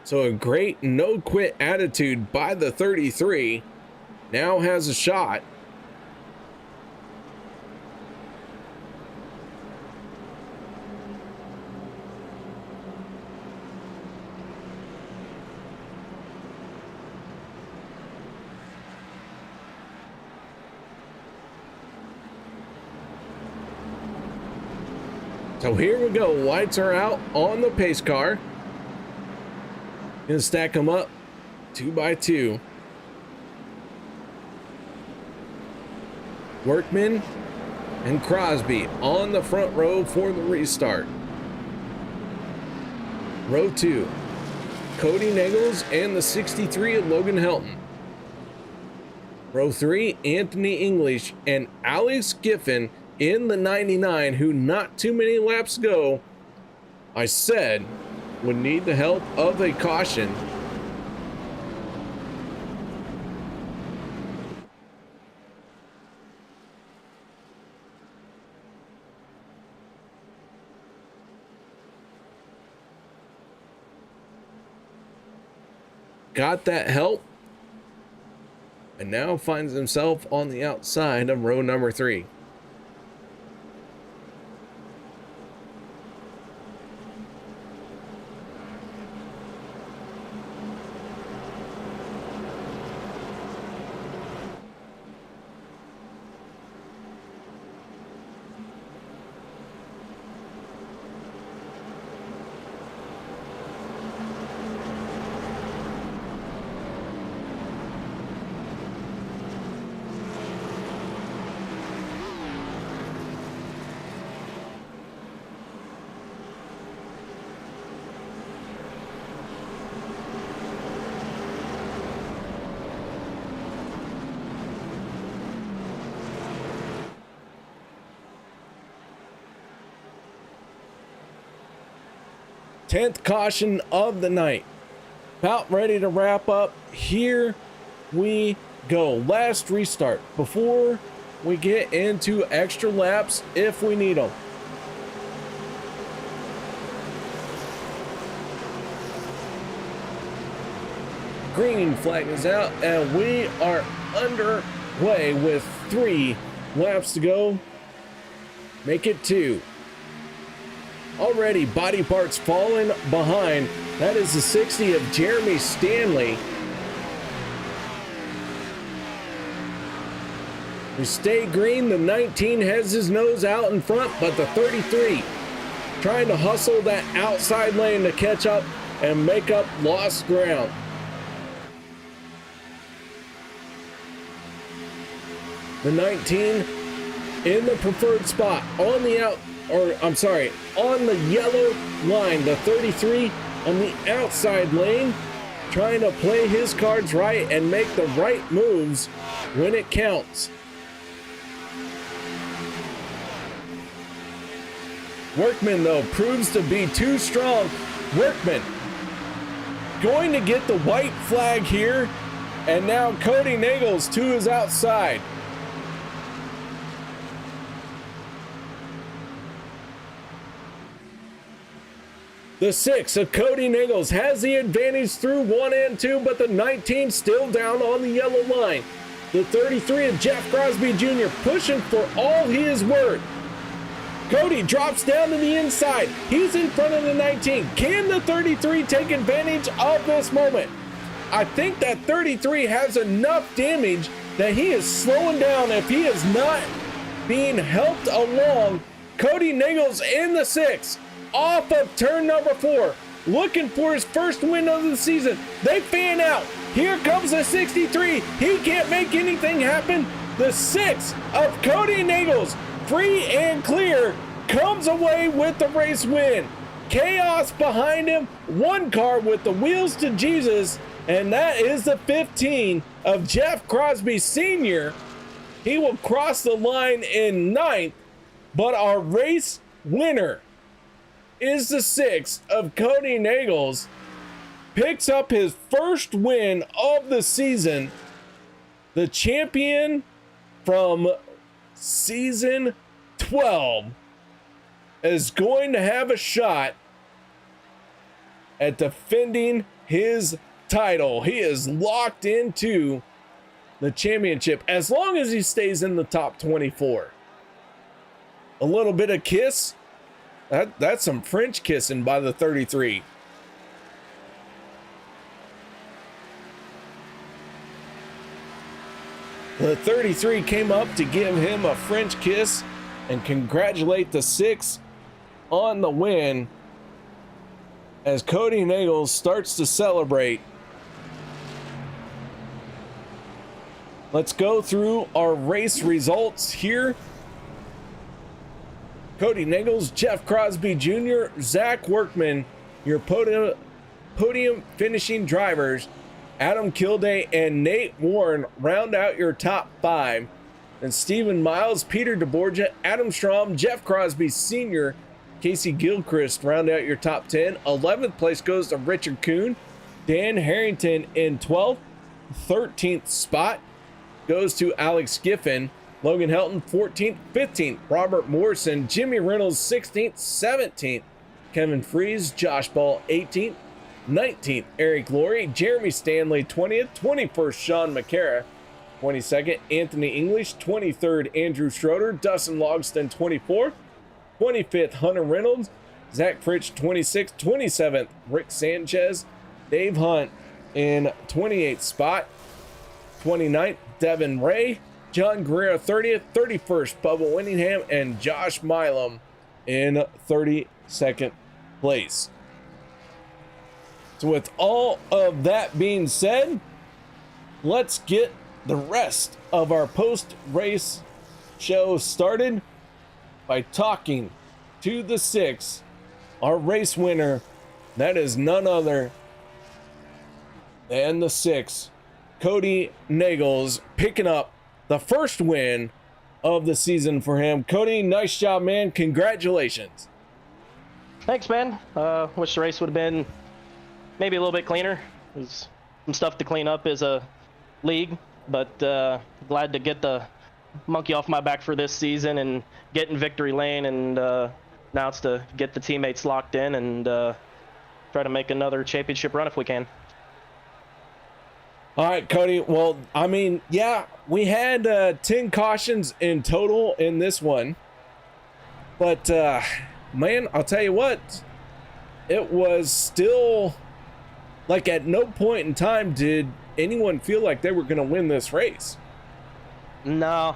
So a great no quit attitude by the 33. Now has a shot. So here we go. Lights are out on the pace car. Gonna stack them up 2 by 2. Workman and Crosby on the front row for the restart. Row 2, Cody Nagels and the 63 of Logan Helton. Row 3, Anthony English and Alex Giffen in the 99, who not too many laps ago I said would need the help of a caution. Got that help, and now finds himself on the outside of row number 3. Tenth caution of the night. About ready to wrap up. Here we go. Last restart before we get into extra laps if we need them. Green flag is out and we are underway with 3 laps to go. Make it 2. Already body parts falling behind. That is the 60 of Jeremy Stanley. We stay green. The 19 has his nose out in front, but the 33 trying to hustle that outside lane to catch up and make up lost ground. The 19 in the preferred spot on the on the yellow line. The 33 on the outside lane, trying to play his cards right and make the right moves when it counts. Workman, though, proves to be too strong. Workman going to get the white flag here, and now Cody Nagels to his outside. The 6 of Cody Nagels has the advantage through 1 and 2, but the 19 still down on the yellow line. The 33 of Jeff Crosby Jr. pushing for all he is worth. Cody drops down to the inside. He's in front of the 19. Can the 33 take advantage of this moment? I think that 33 has enough damage that he is slowing down if he is not being helped along. Cody Nagels in the 6. Off of turn number 4, looking for his first win of the season. They fan out. Here comes the 63. He can't make anything happen. The 6 of Cody Nagels, free and clear, comes away with the race win. Chaos behind him, one car with the wheels to Jesus, and that is the 15 of Jeff Crosby Sr. He will cross the line in 9th, but our race winner is the 6 of Cody Nagels, picks up his first win of the season. The champion from season 12 is going to have a shot at defending his title. He is locked into the championship as long as he stays in the top 24. A little bit of kiss. That's some French kissing by the 33. The 33 came up to give him a French kiss and congratulate the 6 on the win as Cody Nagels starts to celebrate. Let's go through our race results here. Cody Nagels, Jeff Crosby Jr., Zach Workman, your podium finishing drivers. Adam Kilday and Nate Warren round out your top 5. And Stephen Miles, Peter DeBorgia, Adam Strom, Jeff Crosby Sr., Casey Gilchrist round out your top 10. 11th place goes to Richard Kuhn. Dan Harrington in 12th. 13th spot goes to Alex Giffen. Logan Helton, 14th, 15th. Robert Morrison, Jimmy Reynolds, 16th, 17th. Kevin Freeze, Josh Ball, 18th, 19th. Eric Laurie, Jeremy Stanley, 20th, 21st. Sean McCara, 22nd. Anthony English, 23rd. Andrew Schroeder, Dustin Logston, 24th, 25th. Hunter Reynolds, Zach Fritsch, 26th, 27th. Rick Sanchez, Dave Hunt in 28th spot, 29th. Devin Ray, John Guerrero 30th, 31st, Bubba Winningham, and Josh Milam in 32nd place. So with all of that being said, let's get the rest of our post-race show started by talking to the 6, our race winner. That is none other than the 6, Cody Nagels, picking up the first win of the season for him. Cody, nice job, man. Congratulations. Thanks, man. Wish the race would have been maybe a little bit cleaner. There's some stuff to clean up as a league, but glad to get the monkey off my back for this season and get in victory lane. And now it's to get the teammates locked in and try to make another championship run if we can. All right, Cody. Well, I mean, yeah, we had 10 cautions in total in this one. But, man, I'll tell you what. It was still, like, at no point in time did anyone feel like they were going to win this race. No,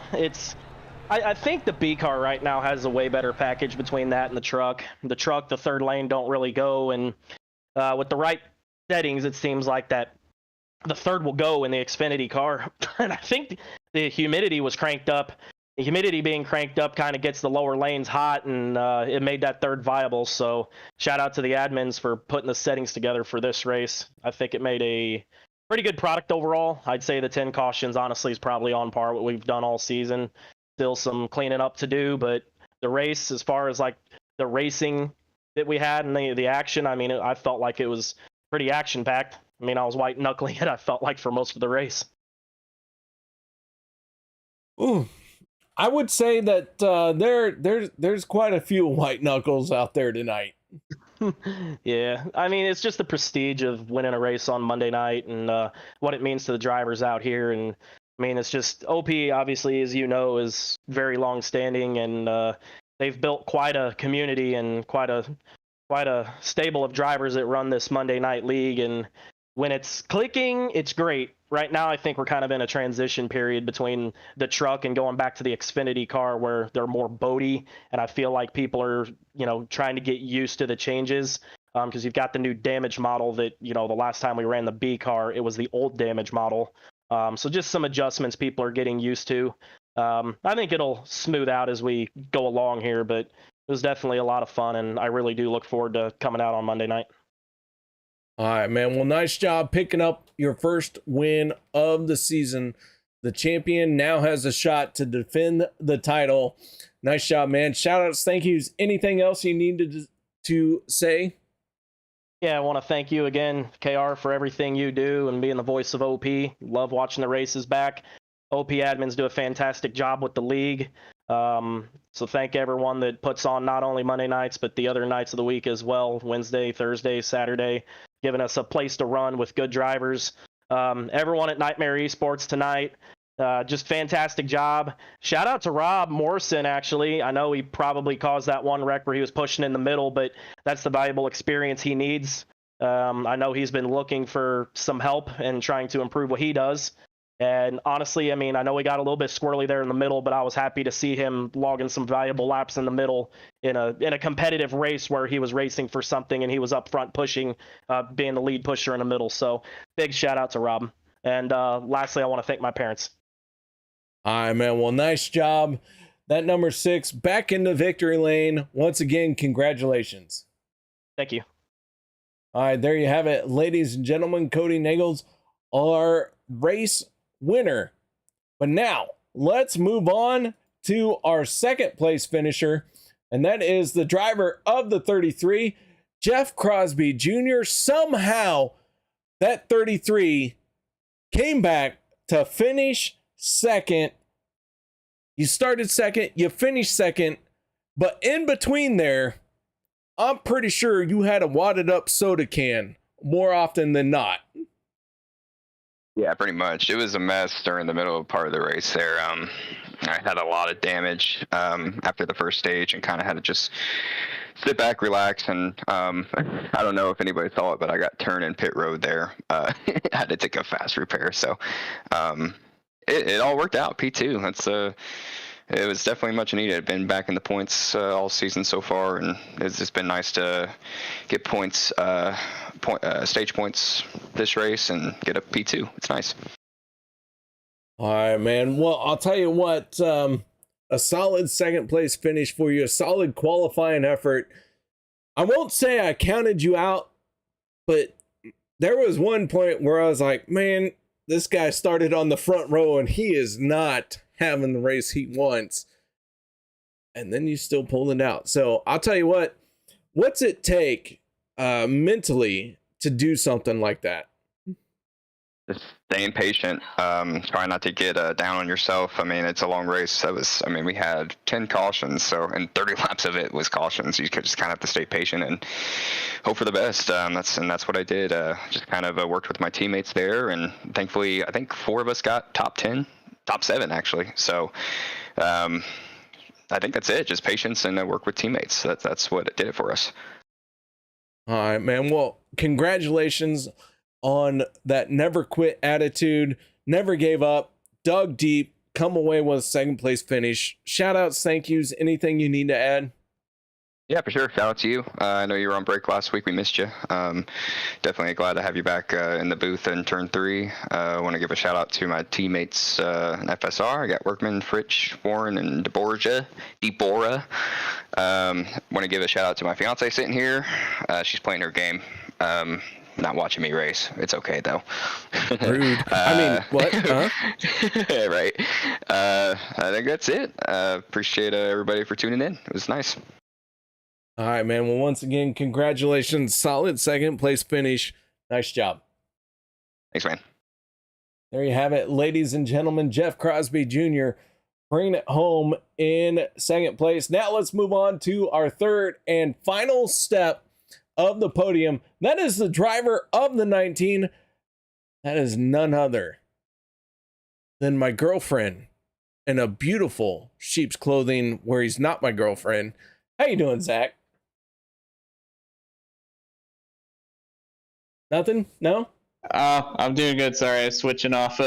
I think the B car right now has a way better package between that and the truck. The truck, the third lane don't really go, and with the right settings, it seems like that the third will go in the Xfinity car. And I think the humidity was cranked up. The humidity being cranked up kind of gets the lower lanes hot, and it made that third viable. So shout out to the admins for putting the settings together for this race. I think it made a pretty good product overall. I'd say the 10 cautions honestly is probably on par with what we've done all season. Still some cleaning up to do, but the race, as far as like the racing that we had and the action, I mean, I felt like it was pretty action packed. I mean, I was white knuckling it, I felt like, for most of the race. Ooh, I would say that there's quite a few white knuckles out there tonight. Yeah, I mean, it's just the prestige of winning a race on Monday night and what it means to the drivers out here. And I mean, it's just OP, obviously, as you know, is very long standing, and they've built quite a community and quite a stable of drivers that run this Monday night league. And when it's clicking, it's great. Right now, I think we're kind of in a transition period between the truck and going back to the Xfinity car, where they're more boaty, and I feel like people are, trying to get used to the changes, because you've got the new damage model that, the last time we ran the B car, it was the old damage model. So just some adjustments people are getting used to. I think it'll smooth out as we go along here, but it was definitely a lot of fun, and I really do look forward to coming out on Monday night. All right, man. Well, nice job picking up your first win of the season. The champion now has a shot to defend the title. Nice job, man. Shout outs, thank yous. Anything else you needed to say? Yeah, I want to thank you again, KR, for everything you do and being the voice of OP. Love watching the races back. OP admins do a fantastic job with the league. So thank everyone that puts on not only Monday nights, but the other nights of the week as well, Wednesday, Thursday, Saturday, giving us a place to run with good drivers. Everyone at Nightmare Esports tonight, just fantastic job. Shout out to Rob Morrison, actually. I know he probably caused that one wreck where he was pushing in the middle, but that's the valuable experience he needs. I know he's been looking for some help and trying to improve what he does. And honestly, I mean, I know we got a little bit squirrely there in the middle, but I was happy to see him logging some valuable laps in the middle in a competitive race where he was racing for something and he was up front pushing, being the lead pusher in the middle. So big shout out to Rob. And lastly, I want to thank my parents. All right, man. Well, nice job. That number 6 back into victory lane. Once again, congratulations. Thank you. All right, there you have it, ladies and gentlemen. Cody Nagels, our race winner. But now let's move on to our second place finisher, and that is the driver of the 33, Jeff Crosby Jr. Somehow that 33 came back to finish second. You started second, you finished second, but in between there, I'm pretty sure you had a wadded up soda can more often than not. Yeah, pretty much. It was a mess during the middle part of the race there. I had a lot of damage after the first stage and kind of had to just sit back, relax, and I don't know if anybody saw it, but I got turned in pit road there. I had to take a fast repair, so it all worked out. P2. It was definitely much needed. I've been back in the points all season so far, and it's just been nice to get points, stage points this race and get a P2. It's nice. All right, man. Well, I'll tell you what, a solid second place finish for you, a solid qualifying effort. I won't say I counted you out, but there was one point where I was like, man, this guy started on the front row and he is not having the race he wants, and then you still pulled it out. So I'll tell you what's it take mentally to do something like that? Just staying patient, try not to get down on yourself. I mean, it's a long race. We had 10 cautions, and 30 laps of it was cautions. You could just kind of have to stay patient and hope for the best. That's what I did. Just kind of worked with my teammates there, and thankfully, I think 4 of us got top 10. Top 7 actually. So I think that's it. Just patience and work with teammates. That's what did it for us. All right, man. Well, congratulations on that never quit attitude. Never gave up. Dug deep. come away with a second place finish. Shout outs, thank yous, anything you need to add? Yeah, for sure. Shout out to you. I know you were on break last week. We missed you. Definitely glad to have you back in the booth in turn 3. I want to give a shout out to my teammates in FSR. I got Workman, Fritsch, Warren, and Deborah. Want to give a shout out to my fiance sitting here. She's playing her game. Not watching me race. It's okay though. Rude. I mean, what? Huh? Right. I think that's it. Appreciate everybody for tuning in. It was nice. All right, man. Well, once again, congratulations. Solid second place finish. Nice job. Thanks, man. There you have it, ladies and gentlemen. Jeff Crosby Jr. bringing it home in second place. Now let's move on to our third and final step of the podium. That is the driver of the 19. That is none other than my girlfriend in a beautiful sheep's clothing where he's not my girlfriend. How you doing, Zach? Nothing? No? I'm doing good. Sorry, I was switching off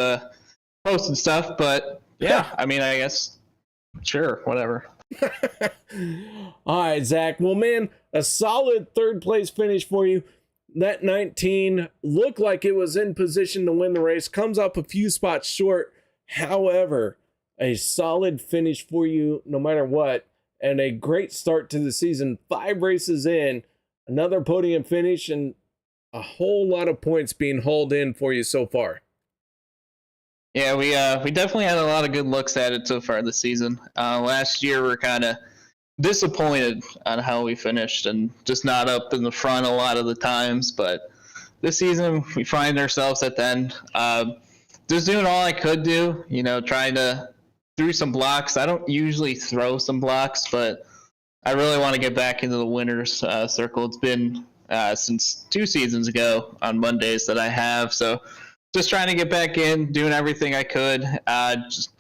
post and stuff, but yeah, I mean, I guess, sure, whatever. All right, Zach. Well, man, a solid third place finish for you. That 19 looked like it was in position to win the race, comes up a few spots short. However, a solid finish for you no matter what, and a great start to the season. 5 races in, another podium finish, and a whole lot of points being hauled in for you so far. Yeah, we definitely had a lot of good looks at it so far this season. Last year, we're kind of disappointed on how we finished and just not up in the front a lot of the times. But this season, we find ourselves at the end. Just doing all I could do, trying to through some blocks. I don't usually throw some blocks, but I really want to get back into the winner's circle. It's been since 2 seasons ago on Mondays that I have. So just trying to get back in, doing everything I could. Just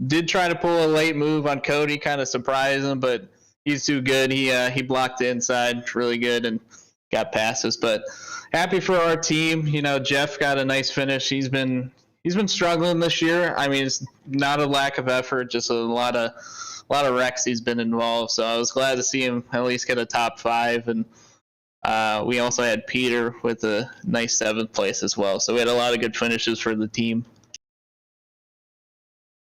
did try to pull a late move on Cody, kind of surprise him, but he's too good. He blocked the inside really good and got passes. But happy for our team. Jeff got a nice finish. He's been struggling this year. I mean, it's not a lack of effort, just a lot of wrecks he's been involved. So I was glad to see him at least get a top 5. And we also had Peter with a nice 7th place as well. So we had a lot of good finishes for the team.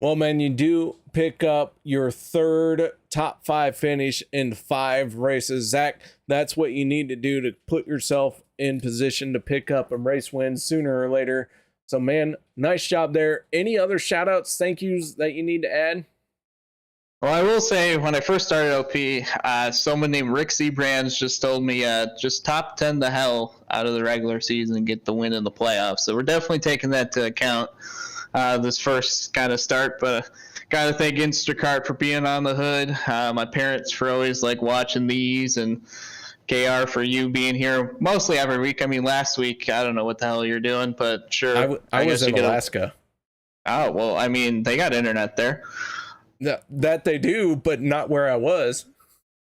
Well, man, you do pick up your third top 5 finish in 5 races. Zach, that's what you need to do to put yourself in position to pick up a race win sooner or later. So, man, nice job there. Any other shout outs, thank yous that you need to add? Well, I will say when I first started OP, someone named Rick C. Brands just told me just top 10 the hell out of the regular season and get the win in the playoffs. So we're definitely taking that to account this first kind of start. But got to thank Instacart for being on the hood. My parents for always watching these, and KR for you being here mostly every week. I mean, last week, I don't know what the hell you're doing, but sure. I was in Alaska. Oh, well, I mean, they got internet there. That they do, but not where I was.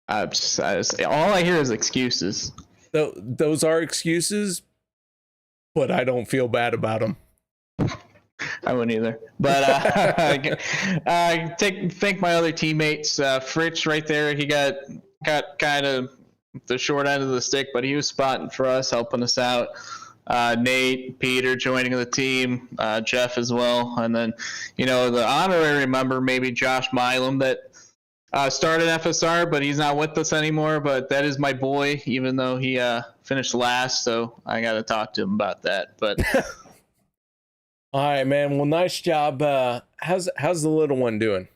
All I hear is excuses. Those are excuses, but I don't feel bad about them. I wouldn't either. But thank my other teammates. Fritsch right there, he got kind of the short end of the stick, but he was spotting for us, helping us out. Nate, Peter joining the team, Jeff as well. And then, the honorary member, maybe Josh Milam, that started FSR, but he's not with us anymore. But that is my boy, even though he finished last. So I got to talk to him about that. But all right, man. Well, nice job. How's the little one doing?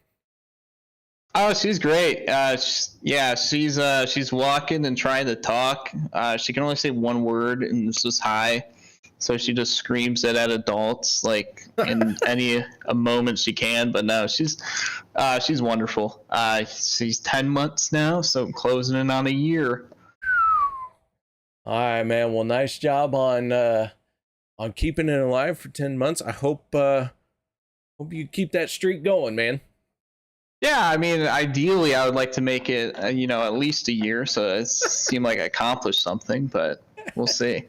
Oh, she's great. She's walking and trying to talk. She can only say one word, and this is hi. So she just screams it at adults, in any a moment she can. But no, she's wonderful. She's 10 months now, so closing in on a year. All right, man. Well, nice job on keeping it alive for 10 months. I hope you keep that streak going, man. Yeah, I mean, ideally, I would like to make it, at least a year, so it seemed like I accomplished something, but we'll see.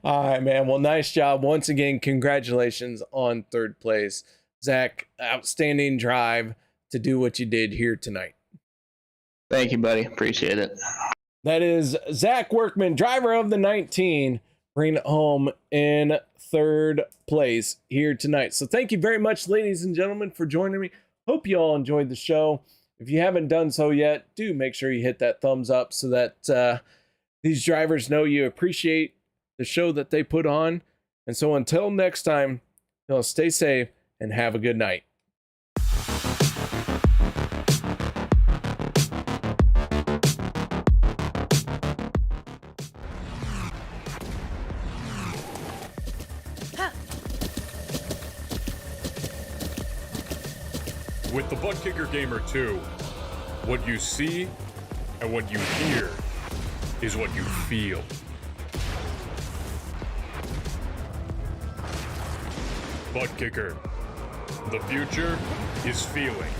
All right, man. Well, nice job. Once again, congratulations on third place. Zach, outstanding drive to do what you did here tonight. Thank you, buddy. Appreciate it. That is Zach Workman, driver of the 19, bringing it home in third place here tonight. So thank you very much, ladies and gentlemen, for joining me. Hope you all enjoyed the show. If you haven't done so yet, do make sure you hit that thumbs up so that these drivers know you appreciate the show that they put on. And so until next time, stay safe and have a good night. With the Butt Kicker Gamer 2, what you see and what you hear is what you feel. Butt Kicker. The future is feeling.